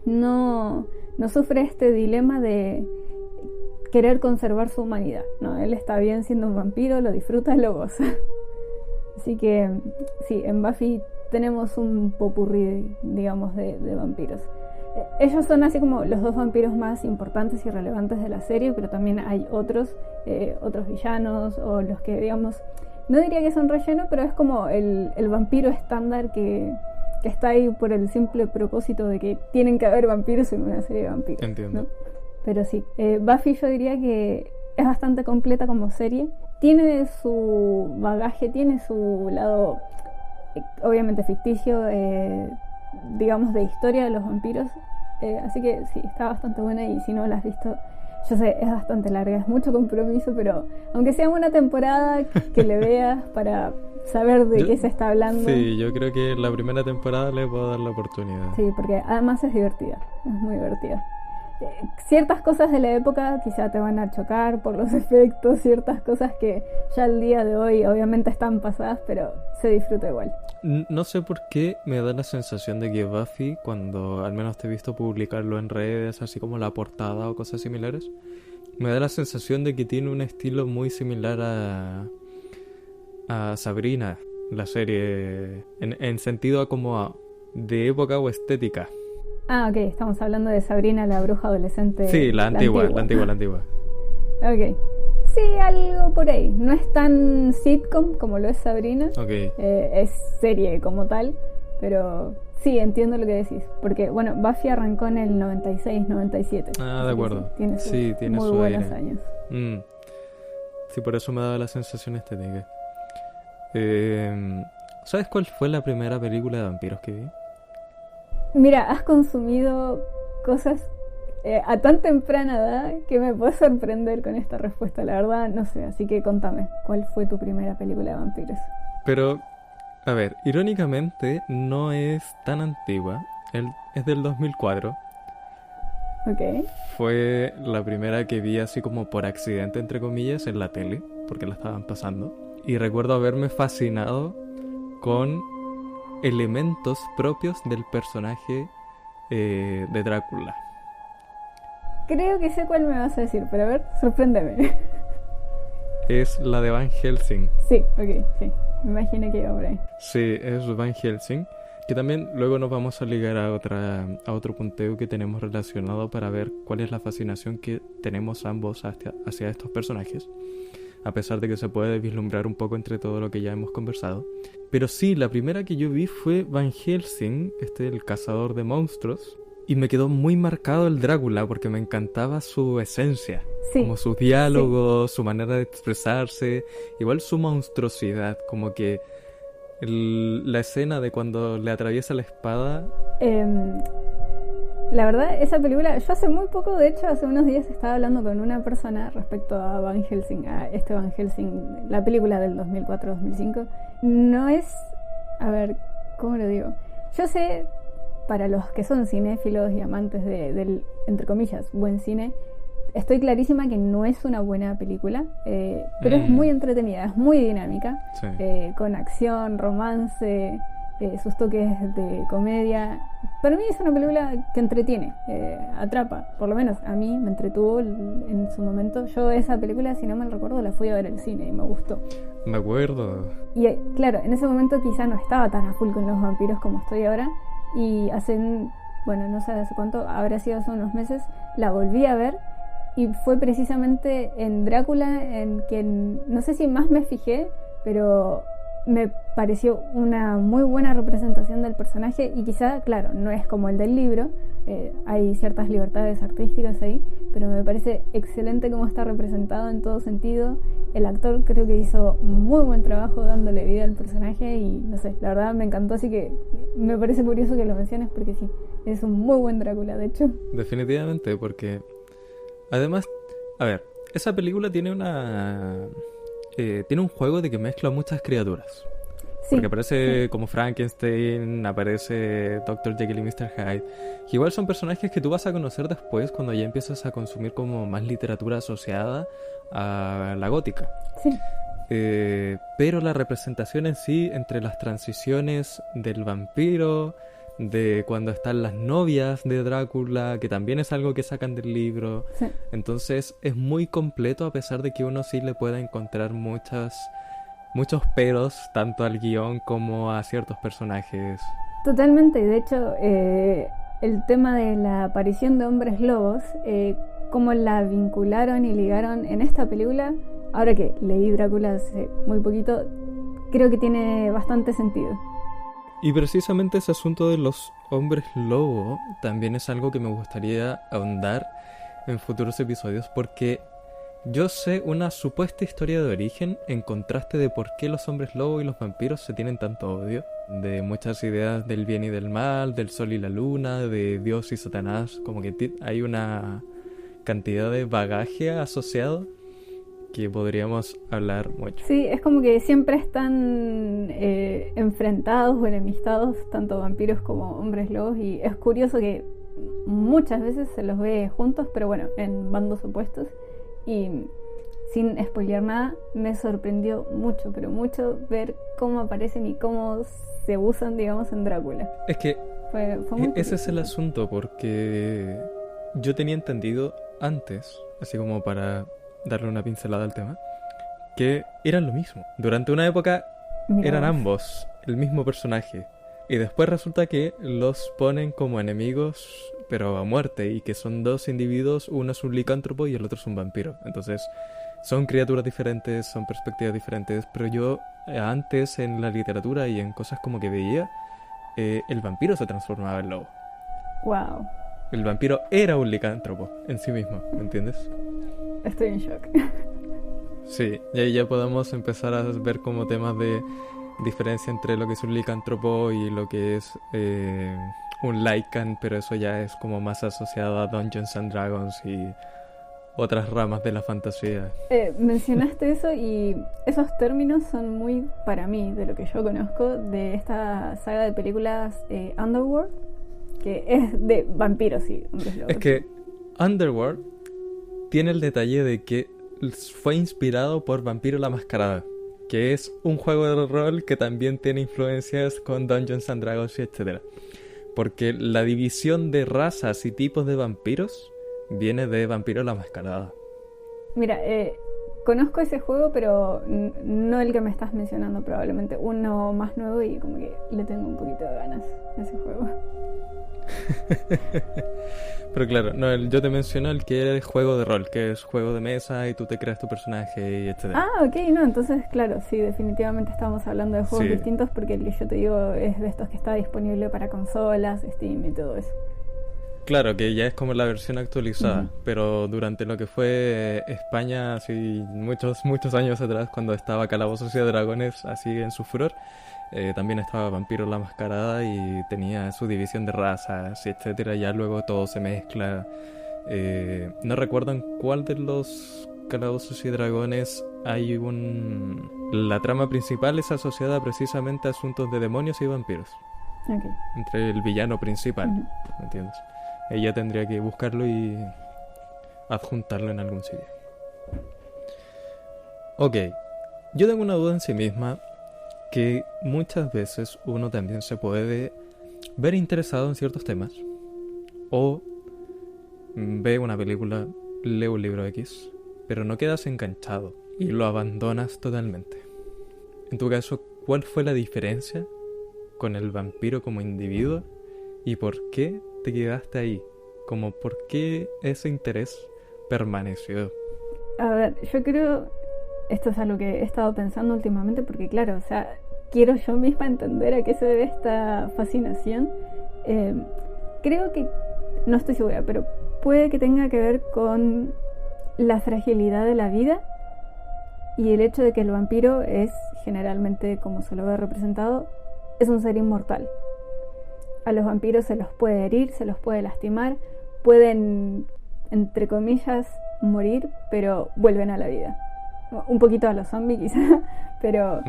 no sufre este dilema de querer conservar su humanidad. No, él está bien siendo un vampiro, lo disfruta, lo goza. Así que sí, en Buffy tenemos un popurrí, digamos, de vampiros. Ellos son así como los dos vampiros más importantes y relevantes de la serie, pero también hay otros villanos, o los que, digamos, no diría que son relleno, pero es como el vampiro estándar que está ahí por el simple propósito de que tienen que haber vampiros en una serie de vampiros. Entiendo. ¿No? Pero sí, Buffy yo diría que es bastante completa como serie. Tiene su bagaje, tiene su lado obviamente ficticio, digamos, de historia de los vampiros, así que sí, está bastante buena. Y si no la has visto, yo sé, es bastante larga, es mucho compromiso, pero aunque sea una temporada que le veas para saber de qué se está hablando. Sí, yo creo que la primera temporada le puedo dar la oportunidad. Sí, porque además es divertida, es muy divertida. Ciertas cosas de la época quizá te van a chocar por los efectos, ciertas cosas que ya al día de hoy obviamente están pasadas, pero se disfruta igual. No sé por qué me da la sensación de que Buffy, cuando al menos te he visto publicarlo en redes, así como la portada o cosas similares, me da la sensación de que tiene un estilo muy similar a Sabrina, la serie, en sentido como de época o estética. Ah, ok, estamos hablando de Sabrina, la bruja adolescente. Sí, la antigua. Ok, sí, algo por ahí. No es tan sitcom como lo es Sabrina. Okay. Es serie como tal, pero sí, entiendo lo que decís. Porque, bueno, Buffy arrancó en el 96, 97. Ah, de acuerdo. Sí, tiene muy buenos años. Sí, por eso me daba la sensación estética. ¿Sabes cuál fue la primera película de vampiros que vi? Mira, has consumido cosas a tan temprana edad que me puedes sorprender con esta respuesta. La verdad, no sé, así que contame, ¿cuál fue tu primera película de vampiros? Pero, a ver, irónicamente no es tan antigua. Es del 2004. Ok. Fue la primera que vi así como por accidente, entre comillas, en la tele, porque la estaban pasando. Y recuerdo haberme fascinado con elementos propios del personaje de Drácula. Creo que sé cuál me vas a decir, pero a ver, sorpréndeme. Es la de Van Helsing. Sí, ok, sí. Me imaginé que iba por ahí. Sí, es Van Helsing. Que también luego nos vamos a ligar a otro punteo que tenemos relacionado para ver cuál es la fascinación que tenemos ambos hacia estos personajes. A pesar de que se puede vislumbrar un poco entre todo lo que ya hemos conversado. Pero sí, la primera que yo vi fue Van Helsing, el cazador de monstruos. Y me quedó muy marcado el Drácula porque me encantaba su esencia. Sí, como sus diálogos, sí, su manera de expresarse. Igual su monstruosidad, como que la escena de cuando le atraviesa la espada. La verdad, esa película, yo hace muy poco, de hecho, hace unos días estaba hablando con una persona respecto a Van Helsing, a este Van Helsing, la película del 2004-2005. No es, a ver, ¿cómo lo digo? Yo sé, para los que son cinéfilos y amantes del, entre comillas, buen cine, estoy clarísima que no es una buena película, pero es muy entretenida, es muy dinámica, Sí. con acción, romance, sus toques de comedia. Para mí es una película que entretiene, atrapa, por lo menos a mí me entretuvo en su momento. Yo esa película, si no mal recuerdo, la fui a ver al cine y me gustó. Me acuerdo. Y claro, en ese momento quizá no estaba tan a full con los vampiros como estoy ahora, y bueno, no sé hace cuánto, habrá sido hace unos meses, la volví a ver. Y fue precisamente en Drácula en quien, no sé si más me fijé, pero me pareció una muy buena representación del personaje. Y quizá, claro, no es como el del libro, hay ciertas libertades artísticas ahí, pero me parece excelente cómo está representado en todo sentido. El actor creo que hizo muy buen trabajo dándole vida al personaje y no sé, la verdad me encantó, así que me parece curioso que lo menciones porque sí, es un muy buen Drácula, de hecho. Definitivamente, porque además, a ver, esa película tiene tiene un juego de que mezcla muchas criaturas. Sí, Porque aparece sí. como Frankenstein, aparece Dr. Jekyll y Mr. Hyde. Que igual son personajes que tú vas a conocer después cuando ya empiezas a consumir como más literatura asociada a la gótica. Sí. Pero la representación en sí, entre las transiciones del vampiro, de cuando están las novias de Drácula, que también es algo que sacan del libro. Sí. Entonces es muy completo, a pesar de que uno sí le pueda encontrar muchos peros, tanto al guión como a ciertos personajes. Totalmente, y de hecho el tema de la aparición de hombres lobos, cómo la vincularon y ligaron en esta película, ahora que leí Drácula hace muy poquito, creo que tiene bastante sentido. Y precisamente ese asunto de los hombres lobo también es algo que me gustaría ahondar en futuros episodios, porque yo sé una supuesta historia de origen en contraste de por qué los hombres lobo y los vampiros se tienen tanto odio, de muchas ideas del bien y del mal, del sol y la luna, de Dios y Satanás, como que hay una cantidad de bagaje asociado que podríamos hablar mucho. Sí, es como que siempre están enfrentados o enemistados, tanto vampiros como hombres lobos, y es curioso que muchas veces se los ve juntos, pero bueno, en bandos opuestos. Y sin spoilear nada, me sorprendió mucho, pero mucho ver cómo aparecen y cómo se usan, digamos, en Drácula. Es que Fue muy ese es curioso. el asunto, porque yo tenía entendido antes, así como para darle una pincelada al tema, que eran lo mismo. Durante una época Mira eran vos. ambos el mismo personaje, y después resulta que los ponen como enemigos, pero a muerte, y que son dos individuos, uno es un licántropo y el otro es un vampiro. Entonces son criaturas diferentes, son perspectivas diferentes, pero yo antes en la literatura y en cosas como que veía, el vampiro se transformaba en lobo. Wow, El vampiro era un licántropo en sí mismo, ¿me entiendes? estoy en shock. Sí, y ahí ya podemos empezar a ver como temas de diferencia entre lo que es un licántropo y lo que es un Lycan, pero eso ya es como más asociado a Dungeons and Dragons y otras ramas de la fantasía. Mencionaste eso y esos términos son muy, para mí, de lo que yo conozco, de esta saga de películas Underworld, que es de vampiros y hombres lobos. Es que Underworld tiene el detalle de que fue inspirado por Vampiro la Mascarada, que es un juego de rol que también tiene influencias con Dungeons and Dragons y etcétera. Porque la división de razas y tipos de vampiros viene de Vampiro la Mascarada. Mira, conozco ese juego, pero no el que me estás mencionando, probablemente uno más nuevo, y como que le tengo un poquito de ganas a ese juego. Pero claro, no, yo te menciono el que es juego de rol, que es juego de mesa y tú te creas tu personaje y etcétera. Ah, ok, no, entonces claro, sí, definitivamente estamos hablando de juegos Sí. distintos, porque el que yo te digo es de estos que está disponible para consolas, Steam y todo eso. Claro, que ya es como la versión actualizada, Ujú. pero durante lo que fue España, así muchos años atrás, cuando estaba Calabozos y Dragones, así en su furor, También estaba Vampiro la Mascarada y tenía su división de razas, y etcétera. Ya luego todo se mezcla. No recuerdo en cuál de los Calabozos y Dragones hay un... La trama principal es asociada precisamente a asuntos de demonios y vampiros. Okay. Entre el villano principal, ¿me entiendes? Ella tendría que buscarlo y adjuntarlo en algún sitio. Ok, yo tengo una duda en sí misma, que muchas veces uno también se puede ver interesado en ciertos temas, o ve una película, lee un libro X, pero no quedas enganchado y lo abandonas totalmente. En tu caso, ¿cuál fue la diferencia con el vampiro como individuo y por qué te quedaste ahí? Como por qué ese interés permaneció. A ver, yo creo, esto es algo que he estado pensando últimamente porque claro, o sea, quiero yo misma entender a qué se debe esta fascinación. Creo que, no estoy segura, pero puede que tenga que ver con la fragilidad de la vida y el hecho de que el vampiro es generalmente, como se lo ve representado, es un ser inmortal. A los vampiros se los puede herir, se los puede lastimar, pueden, entre comillas, morir, pero vuelven a la vida. Un poquito a los zombies quizá, pero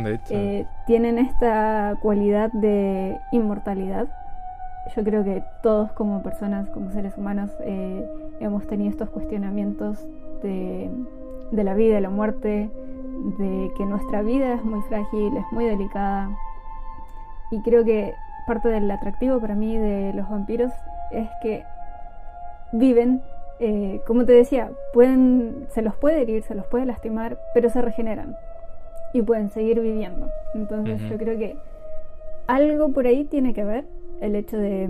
tienen esta cualidad de inmortalidad. Yo creo que todos como personas, como seres humanos, hemos tenido estos cuestionamientos de la vida, de la muerte, de que nuestra vida es muy frágil, es muy delicada. Y creo que parte del atractivo para mí de los vampiros es que viven, como te decía, se los puede herir, se los puede lastimar, pero se regeneran y pueden seguir viviendo. Entonces yo creo que algo por ahí tiene que ver el hecho de...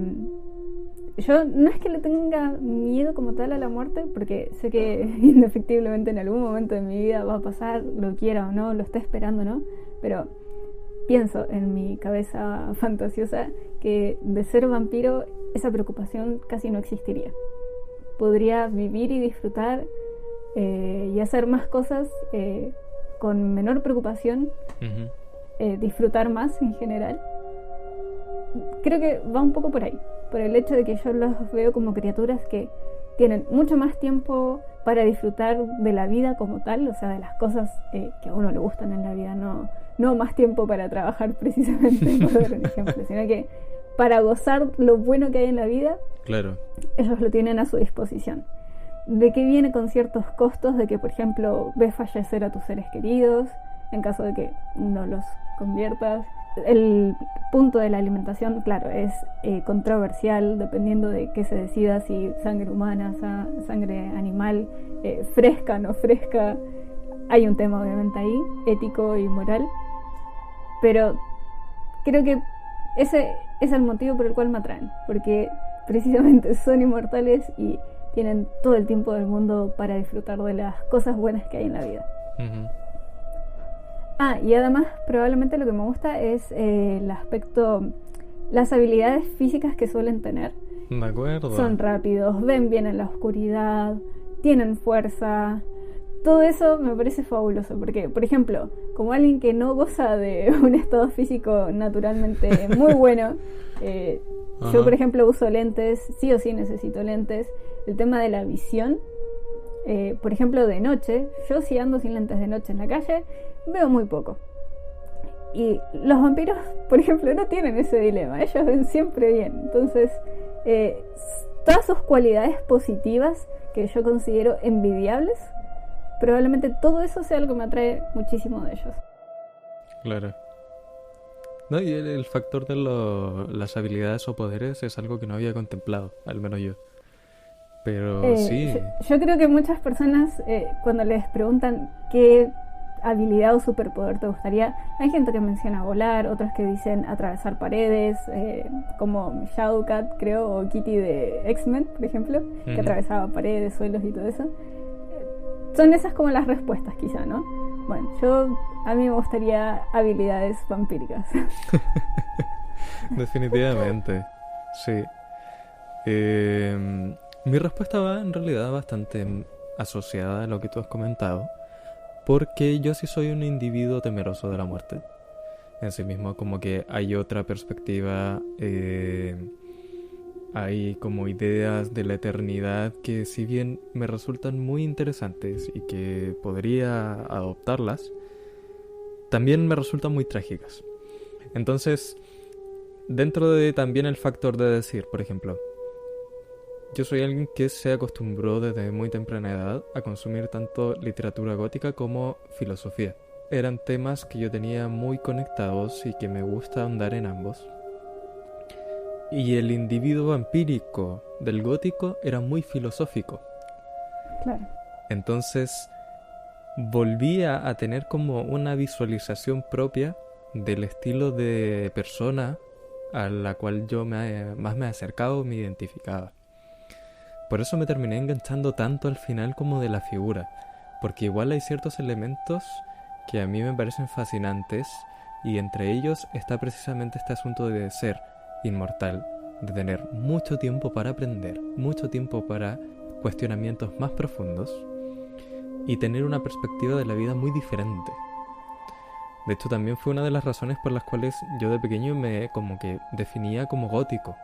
Yo no es que le tenga miedo como tal a la muerte, porque sé que indefectiblemente en algún momento de mi vida va a pasar, lo quiera o no, lo esté esperando o no, pero pienso en mi cabeza fantasiosa que de ser vampiro esa preocupación casi no existiría. Podría vivir y disfrutar y hacer más cosas con menor preocupación, disfrutar más en general. Creo que va un poco por ahí, por el hecho de que yo los veo como criaturas que tienen mucho más tiempo para disfrutar de la vida como tal, o sea, de las cosas que a uno le gustan en la vida, no más tiempo para trabajar precisamente, por dar un ejemplo, sino que para gozar lo bueno que hay en la vida, claro, ellos lo tienen a su disposición. ¿De qué viene con ciertos costos? De que, por ejemplo, ves fallecer a tus seres queridos, en caso de que no los conviertas. El punto de la alimentación, claro, es controversial dependiendo de qué se decida, si sangre humana, sangre animal, fresca, no fresca. Hay un tema obviamente ahí, ético y moral, pero creo que ese es el motivo por el cual me atraen, porque precisamente son inmortales y tienen todo el tiempo del mundo para disfrutar de las cosas buenas que hay en la vida. Y además probablemente lo que me gusta es el aspecto, las habilidades físicas que suelen tener. De acuerdo. Son rápidos, ven bien en la oscuridad, tienen fuerza. Todo eso me parece fabuloso porque, por ejemplo, como alguien que no goza de un estado físico naturalmente muy bueno, yo por ejemplo uso lentes, sí o sí necesito lentes. El tema de la visión, por ejemplo de noche, yo si ando sin lentes de noche en la calle, veo muy poco. Y los vampiros, por ejemplo, no tienen ese dilema, ellos ven siempre bien. Entonces, todas sus cualidades positivas que yo considero envidiables, probablemente todo eso sea lo que me atrae muchísimo de ellos. Claro. No, y el factor de las habilidades o poderes es algo que no había contemplado, al menos yo. Pero sí. Yo creo que muchas personas, cuando les preguntan qué habilidad o superpoder te gustaría, hay gente que menciona volar, otros que dicen atravesar paredes, como Shadowcat, creo, o Kitty de X-Men, por ejemplo, que atravesaba paredes, suelos y todo eso. Son esas como las respuestas, quizá, ¿no? Bueno, a mí me gustaría habilidades vampíricas. Definitivamente, sí. Mi respuesta va en realidad bastante asociada a lo que tú has comentado, porque yo sí soy un individuo temeroso de la muerte. en sí mismo, como que hay otra perspectiva, hay como ideas de la eternidad que si bien me resultan muy interesantes y que podría adoptarlas, también me resultan muy trágicas. Entonces, dentro de también el factor de decir, por ejemplo, yo soy alguien que se acostumbró desde muy temprana edad a consumir tanto literatura gótica como filosofía. Eran temas que yo tenía muy conectados y que me gusta ahondar en ambos. Y el individuo vampírico del gótico era muy filosófico. Claro. Entonces volvía a tener como una visualización propia del estilo de persona a la cual yo más me acercaba o me identificaba. Por eso me terminé enganchando tanto al final como de la figura, porque igual hay ciertos elementos que a mí me parecen fascinantes, y entre ellos está precisamente este asunto de ser inmortal, de tener mucho tiempo para aprender, mucho tiempo para cuestionamientos más profundos y tener una perspectiva de la vida muy diferente. De hecho, también fue una de las razones por las cuales yo de pequeño me como que definía como gótico,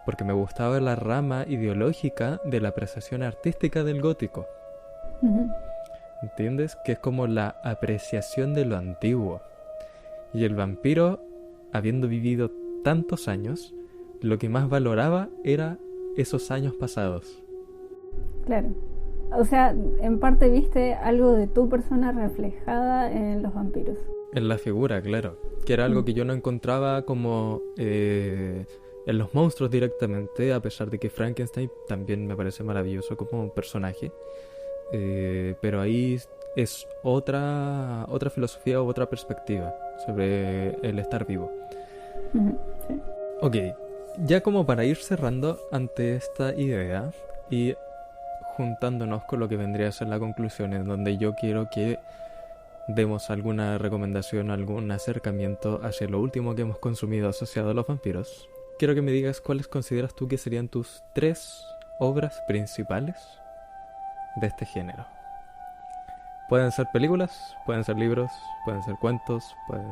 porque me gustaba la rama ideológica de la apreciación artística del gótico. Ujú. ¿Entiendes? Que es como la apreciación de lo antiguo. Y el vampiro, habiendo vivido tantos años, lo que más valoraba era esos años pasados. Claro. O sea, en parte viste algo de tu persona reflejada en los vampiros. En la figura, claro. Que era algo que yo no encontraba como en los monstruos directamente, a pesar de que Frankenstein también me parece maravilloso como un personaje. Pero ahí es otra filosofía u otra perspectiva sobre el estar vivo. Ujú, sí. Ok, ya como para ir cerrando ante esta idea y juntándonos con lo que vendría a ser la conclusión, en donde yo quiero que demos alguna recomendación, algún acercamiento hacia lo último que hemos consumido asociado a los vampiros, quiero que me digas cuáles consideras tú que serían tus 3 obras principales de este género. Pueden ser películas, pueden ser libros, pueden ser cuentos, pueden...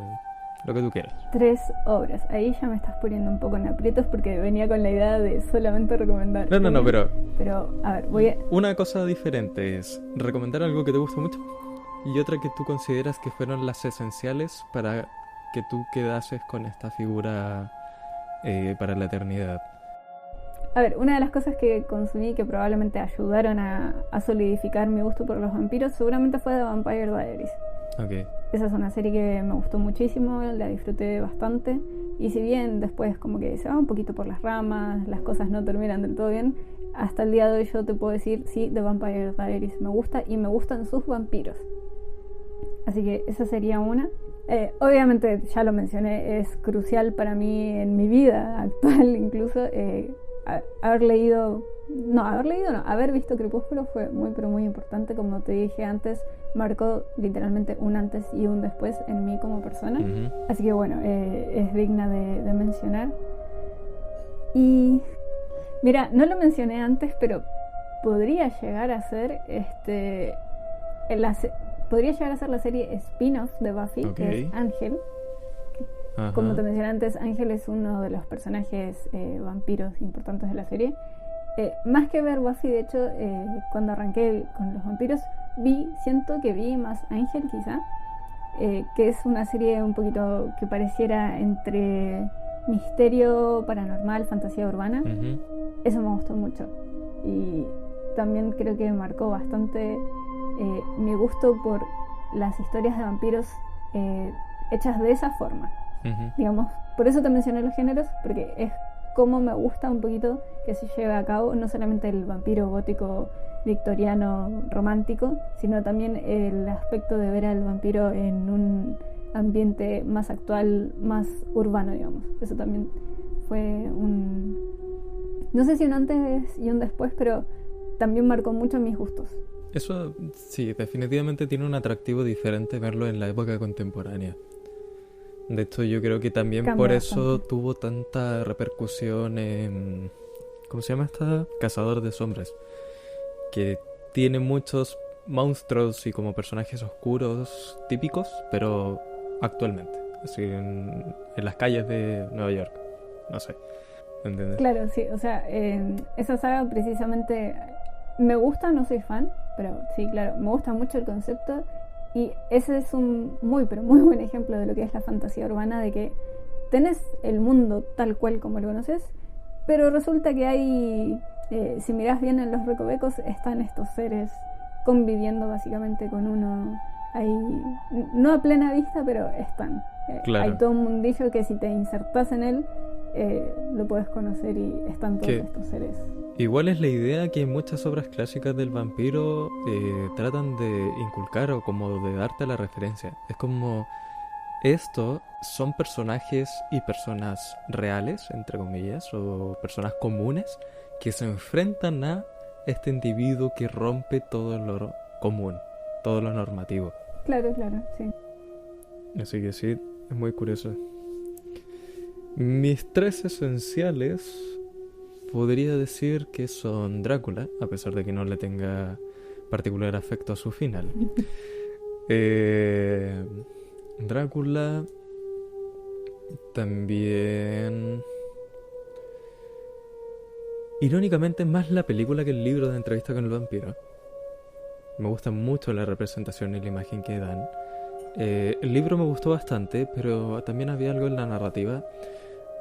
lo que tú quieras. 3 obras. Ahí ya me estás poniendo un poco en aprietos porque venía con la idea de solamente recomendar. No, pero... Pero, a ver, voy a... Una cosa diferente es recomendar algo que te guste mucho y otra que tú consideras que fueron las esenciales para que tú quedases con esta figura para la eternidad. A ver, una de las cosas que consumí que probablemente ayudaron a solidificar mi gusto por los vampiros seguramente fue The Vampire Diaries. Ok. Esa es una serie que me gustó muchísimo, la disfruté bastante. Y si bien después como que se va un poquito por las ramas, las cosas no terminan del todo bien, hasta el día de hoy yo te puedo decir, sí, The Vampire Diaries me gusta y me gustan sus vampiros. Así que esa sería una. Obviamente, ya lo mencioné, es crucial para mí en mi vida actual incluso. Haber visto Crepúsculo fue muy pero muy importante. Como te dije antes, marcó literalmente un antes y un después en mí como persona. Uh-huh. Así que bueno, es digna de mencionar. Y mira, no lo mencioné antes, pero podría llegar a ser podría llegar a ser la serie spin-off de Buffy, que es Ángel. Ajá. Como te mencioné antes, Ángel es uno de los personajes vampiros importantes de la serie. Más que ver Buffy, de hecho, cuando arranqué con los vampiros, siento que vi más Ángel quizá, que es una serie un poquito que pareciera entre misterio paranormal, fantasía urbana. Uh-huh. Eso me gustó mucho. Y también creo que marcó bastante mi gusto por las historias de vampiros hechas de esa forma. Uh-huh. Digamos, por eso te mencioné los géneros, porque es como me gusta un poquito que se lleve a cabo no solamente el vampiro gótico victoriano romántico, sino también el aspecto de ver al vampiro en un ambiente más actual, más urbano, digamos. Eso también fue no sé si un antes y un después, pero también marcó mucho mis gustos. Eso sí, definitivamente tiene un atractivo diferente verlo en la época contemporánea. De hecho, yo creo que también Cambia por eso bastante. tuvo tanta repercusión en... ¿Cómo se llama esta? Cazador de sombras. Que tiene muchos monstruos y como personajes oscuros típicos, pero actualmente. así en las calles de Nueva York, no sé, ¿entiendes? Claro, sí, o sea, esa saga precisamente me gusta, no soy fan, pero sí, claro, me gusta mucho el concepto y ese es un muy, pero muy buen ejemplo de lo que es la fantasía urbana, de que tenés el mundo tal cual como lo conoces, pero resulta que hay, si mirás bien en los recovecos, están estos seres conviviendo básicamente con uno ahí, no a plena vista, pero están. Hay Claro. todo un mundillo que si te insertás en él, lo puedes conocer y están todos Que estos seres. igual es la idea que muchas obras clásicas del vampiro tratan de inculcar o como de darte la referencia. Es como esto son personajes y personas reales, entre comillas, o personas comunes que se enfrentan a este individuo que rompe todo lo común, todo lo normativo. Claro, claro, sí. Así que sí, es muy curioso. Mis tres esenciales podría decir que son Drácula, a pesar de que no le tenga particular afecto a su final. Drácula, también... Irónicamente, más la película que el libro de Entrevista con el vampiro. Me gusta mucho la representación y la imagen que dan. El libro me gustó bastante, pero también había algo en la narrativa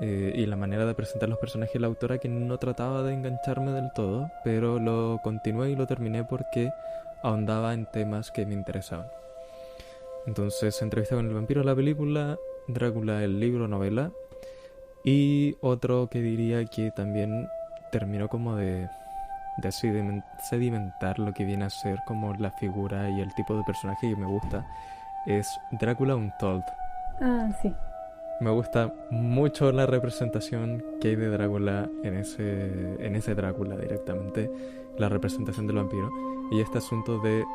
y la manera de presentar los personajes de la autora que no trataba de engancharme del todo, pero lo continué y lo terminé porque ahondaba en temas que me interesaban. Entonces, Entrevista con el vampiro, la película, Drácula, el libro, novela, y otro que diría que también terminó como de sedimentar lo que viene a ser como la figura y el tipo de personaje que me gusta, es Drácula Untold. Ah, sí. Me gusta mucho la representación que hay de Drácula en ese Drácula directamente, la representación del vampiro, y este asunto de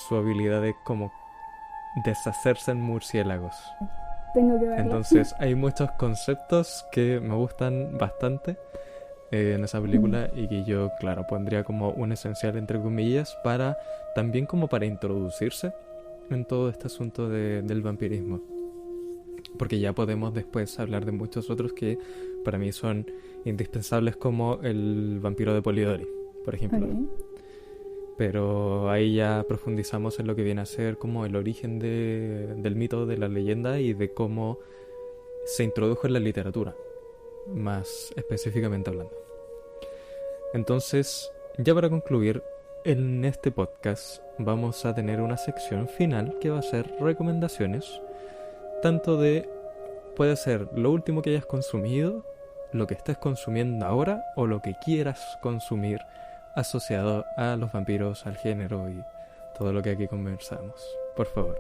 su habilidad de como deshacerse en murciélagos. Tengo que verlo. Entonces hay muchos conceptos que me gustan bastante en esa película y que yo, claro, pondría como un esencial entre comillas para también como para introducirse en todo este asunto del vampirismo. Porque ya podemos después hablar de muchos otros que para mí son indispensables, como el vampiro de Polidori, por ejemplo. Okay. Pero ahí ya profundizamos en lo que viene a ser como el origen del mito, de la leyenda y de cómo se introdujo en la literatura, más específicamente hablando. Entonces, ya para concluir, en este podcast vamos a tener una sección final que va a ser recomendaciones, tanto de, puede ser lo último que hayas consumido, lo que estés consumiendo ahora o lo que quieras consumir asociado a los vampiros, al género y todo lo que aquí conversamos. Por favor.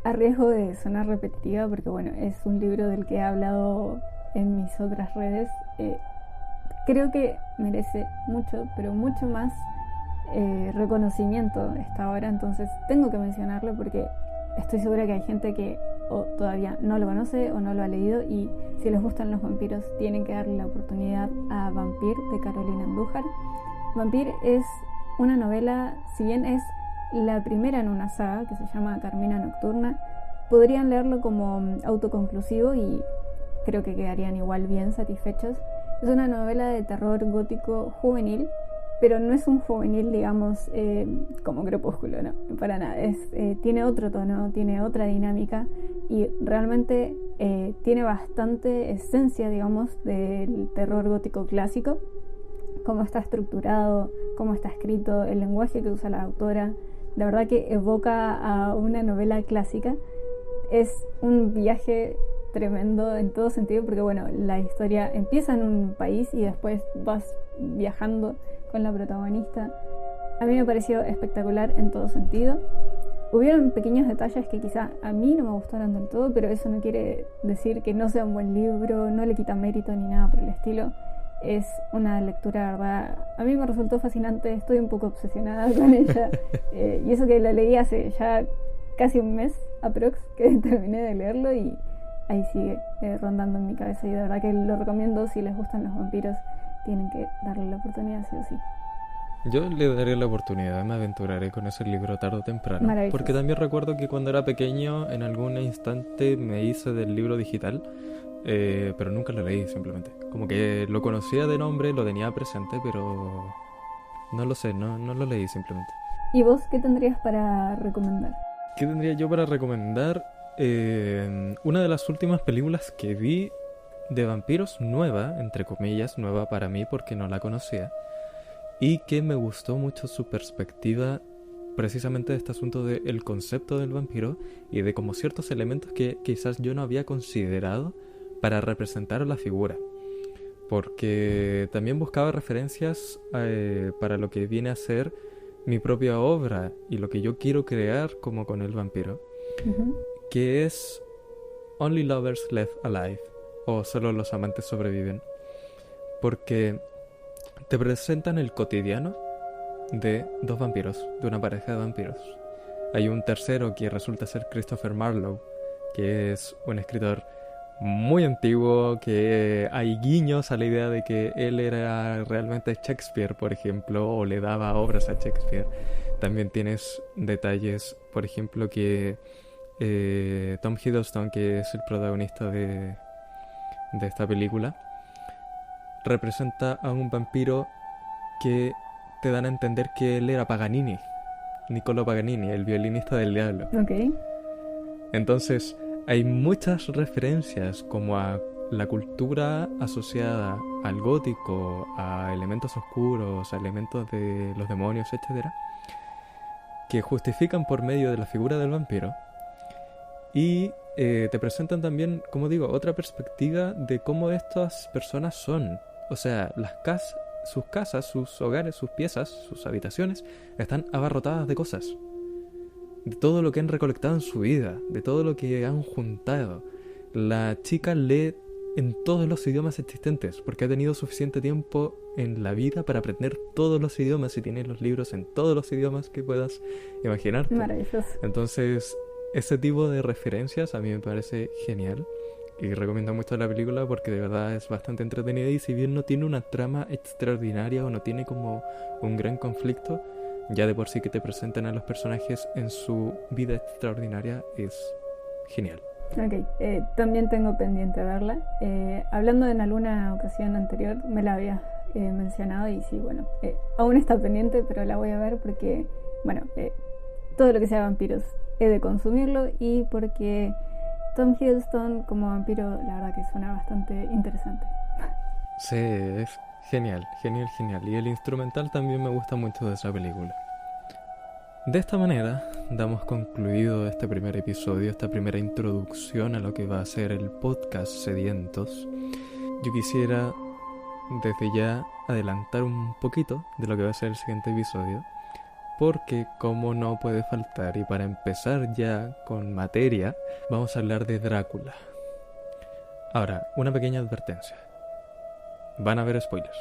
A riesgo de sonar repetitiva, porque bueno, es un libro del que he hablado en mis otras redes, creo que merece mucho, pero mucho más reconocimiento esta obra, entonces tengo que mencionarlo porque estoy segura que hay gente que o todavía no lo conoce o no lo ha leído, y si les gustan los vampiros tienen que darle la oportunidad a Vampir de Carolina Andújar. Vampir es una novela, si bien es la primera en una saga que se llama Carmina Nocturna, podrían leerlo como autoconclusivo y creo que quedarían igual bien satisfechos. Es una novela de terror gótico juvenil, pero no es un juvenil, digamos, como Crepúsculo, no, para nada. Tiene otro tono, tiene otra dinámica y realmente tiene bastante esencia, digamos, del terror gótico clásico. Cómo está estructurado, cómo está escrito, el lenguaje que usa la autora, la verdad que evoca a una novela clásica. Es un viaje tremendo en todo sentido, porque bueno, la historia empieza en un país y después vas viajando con la protagonista. A mí me pareció espectacular en todo sentido. Hubieron pequeños detalles que quizá a mí no me gustaron del todo, pero eso no quiere decir que no sea un buen libro, no le quita mérito ni nada por el estilo. Es una lectura, verdad, a mí me resultó fascinante, estoy un poco obsesionada con ella, y eso que la leí hace ya casi un mes aprox que terminé de leerlo y ahí sigue rondando en mi cabeza, y de verdad que lo recomiendo. Si les gustan los vampiros tienen que darle la oportunidad sí o sí. Yo le daré la oportunidad, me aventuraré con ese libro tarde o temprano. Maravilloso. Porque también recuerdo que cuando era pequeño, en algún instante me hice del libro digital, pero nunca lo leí simplemente. Como que lo conocía de nombre, lo tenía presente, pero no lo sé, no lo leí simplemente. ¿Y vos qué tendrías para recomendar? ¿Qué tendría yo para recomendar? Una de las últimas películas que vi de vampiros, nueva, entre comillas, nueva para mí porque no la conocía, y que me gustó mucho su perspectiva precisamente de este asunto del concepto del vampiro y de como ciertos elementos que quizás yo no había considerado para representar a la figura, porque también buscaba referencias para lo que viene a ser mi propia obra y lo que yo quiero crear como con el vampiro, que es Only Lovers Left Alive, o Solo los amantes sobreviven, porque te presentan el cotidiano de dos vampiros, de una pareja de vampiros. Hay un tercero que resulta ser Christopher Marlowe, que es un escritor muy antiguo, que hay guiños a la idea de que él era realmente Shakespeare, por ejemplo, o le daba obras a Shakespeare. También tienes detalles, por ejemplo, que Tom Hiddleston, que es el protagonista de esta película, representa a un vampiro que te dan a entender que él era Paganini, Niccolò Paganini, el violinista del diablo. Ok. Entonces, hay muchas referencias como a la cultura asociada al gótico, a elementos oscuros, a elementos de los demonios, etcétera, que justifican por medio de la figura del vampiro y te presentan también, como digo, otra perspectiva de cómo estas personas son. O sea, sus casas, sus hogares, sus piezas, sus habitaciones están abarrotadas de cosas, de todo lo que han recolectado en su vida, de todo lo que han juntado. La chica lee en todos los idiomas existentes porque ha tenido suficiente tiempo en la vida para aprender todos los idiomas y tiene los libros en todos los idiomas que puedas imaginarte. Maravilloso. Entonces, ese tipo de referencias a mí me parece genial y recomiendo mucho la película porque de verdad es bastante entretenida, y si bien no tiene una trama extraordinaria o no tiene como un gran conflicto, ya de por sí que te presenten a los personajes en su vida extraordinaria es genial. Ok, también tengo pendiente verla. Hablando en alguna ocasión anterior, me la había mencionado y sí, bueno, aún está pendiente, pero la voy a ver porque, bueno, todo lo que sea vampiros he de consumirlo, y porque Tom Hiddleston como vampiro, la verdad que suena bastante interesante. Sí, es genial. Y el instrumental también me gusta mucho de esa película. De esta manera damos concluido este primer episodio, esta primera introducción a lo que va a ser el podcast Sedientos. Yo quisiera desde ya adelantar un poquito de lo que va a ser el siguiente episodio, porque como no puede faltar, y para empezar ya con materia, vamos a hablar de Drácula. Ahora, una pequeña advertencia. Van a haber spoilers.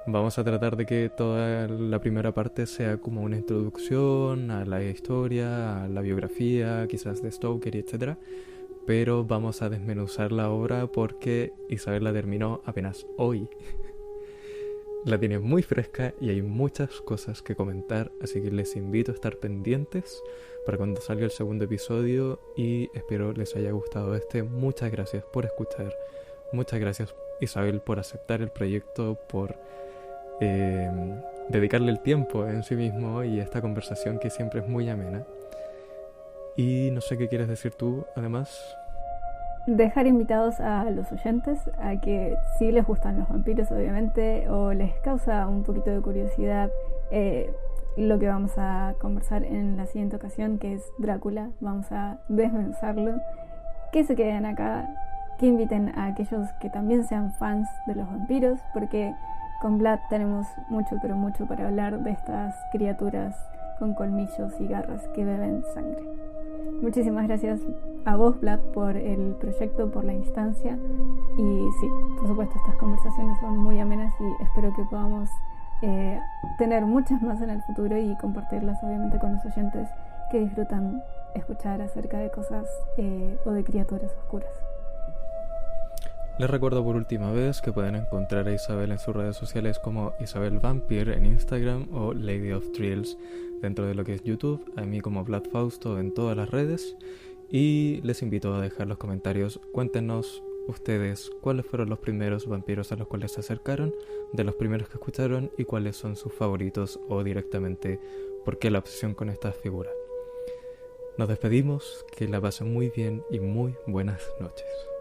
Vamos a tratar de que toda la primera parte sea como una introducción a la historia, a la biografía, quizás de Stoker, etc. Pero vamos a desmenuzar la obra porque Isabel la terminó apenas hoy. La tiene muy fresca y hay muchas cosas que comentar, así que les invito a estar pendientes para cuando salga el segundo episodio, y espero les haya gustado este. Muchas gracias por escuchar. Muchas gracias, Isabel, por aceptar el proyecto, por dedicarle el tiempo en sí mismo y esta conversación que siempre es muy amena. Y no sé qué quieres decir tú, además. Dejar invitados a los oyentes a que, si les gustan los vampiros obviamente, o les causa un poquito de curiosidad lo que vamos a conversar en la siguiente ocasión, que es Drácula, vamos a desmenuzarlo, que se queden acá, que inviten a aquellos que también sean fans de los vampiros, porque con Vlad tenemos mucho, pero mucho para hablar de estas criaturas con colmillos y garras que beben sangre. Muchísimas gracias a vos, Vlad, por el proyecto, por la instancia, y sí, por supuesto, estas conversaciones son muy amenas y espero que podamos tener muchas más en el futuro y compartirlas obviamente con los oyentes que disfrutan escuchar acerca de cosas o de criaturas oscuras. Les recuerdo por última vez que pueden encontrar a Isabel en sus redes sociales como Isabel Vampir en Instagram o Lady of Thrills dentro de lo que es YouTube, a mí como Vlad Fausto en todas las redes, y les invito a dejar los comentarios. Cuéntenos ustedes cuáles fueron los primeros vampiros a los cuales se acercaron, de los primeros que escucharon, y cuáles son sus favoritos o directamente por qué la obsesión con esta figura. Nos despedimos, que la pasen muy bien y muy buenas noches.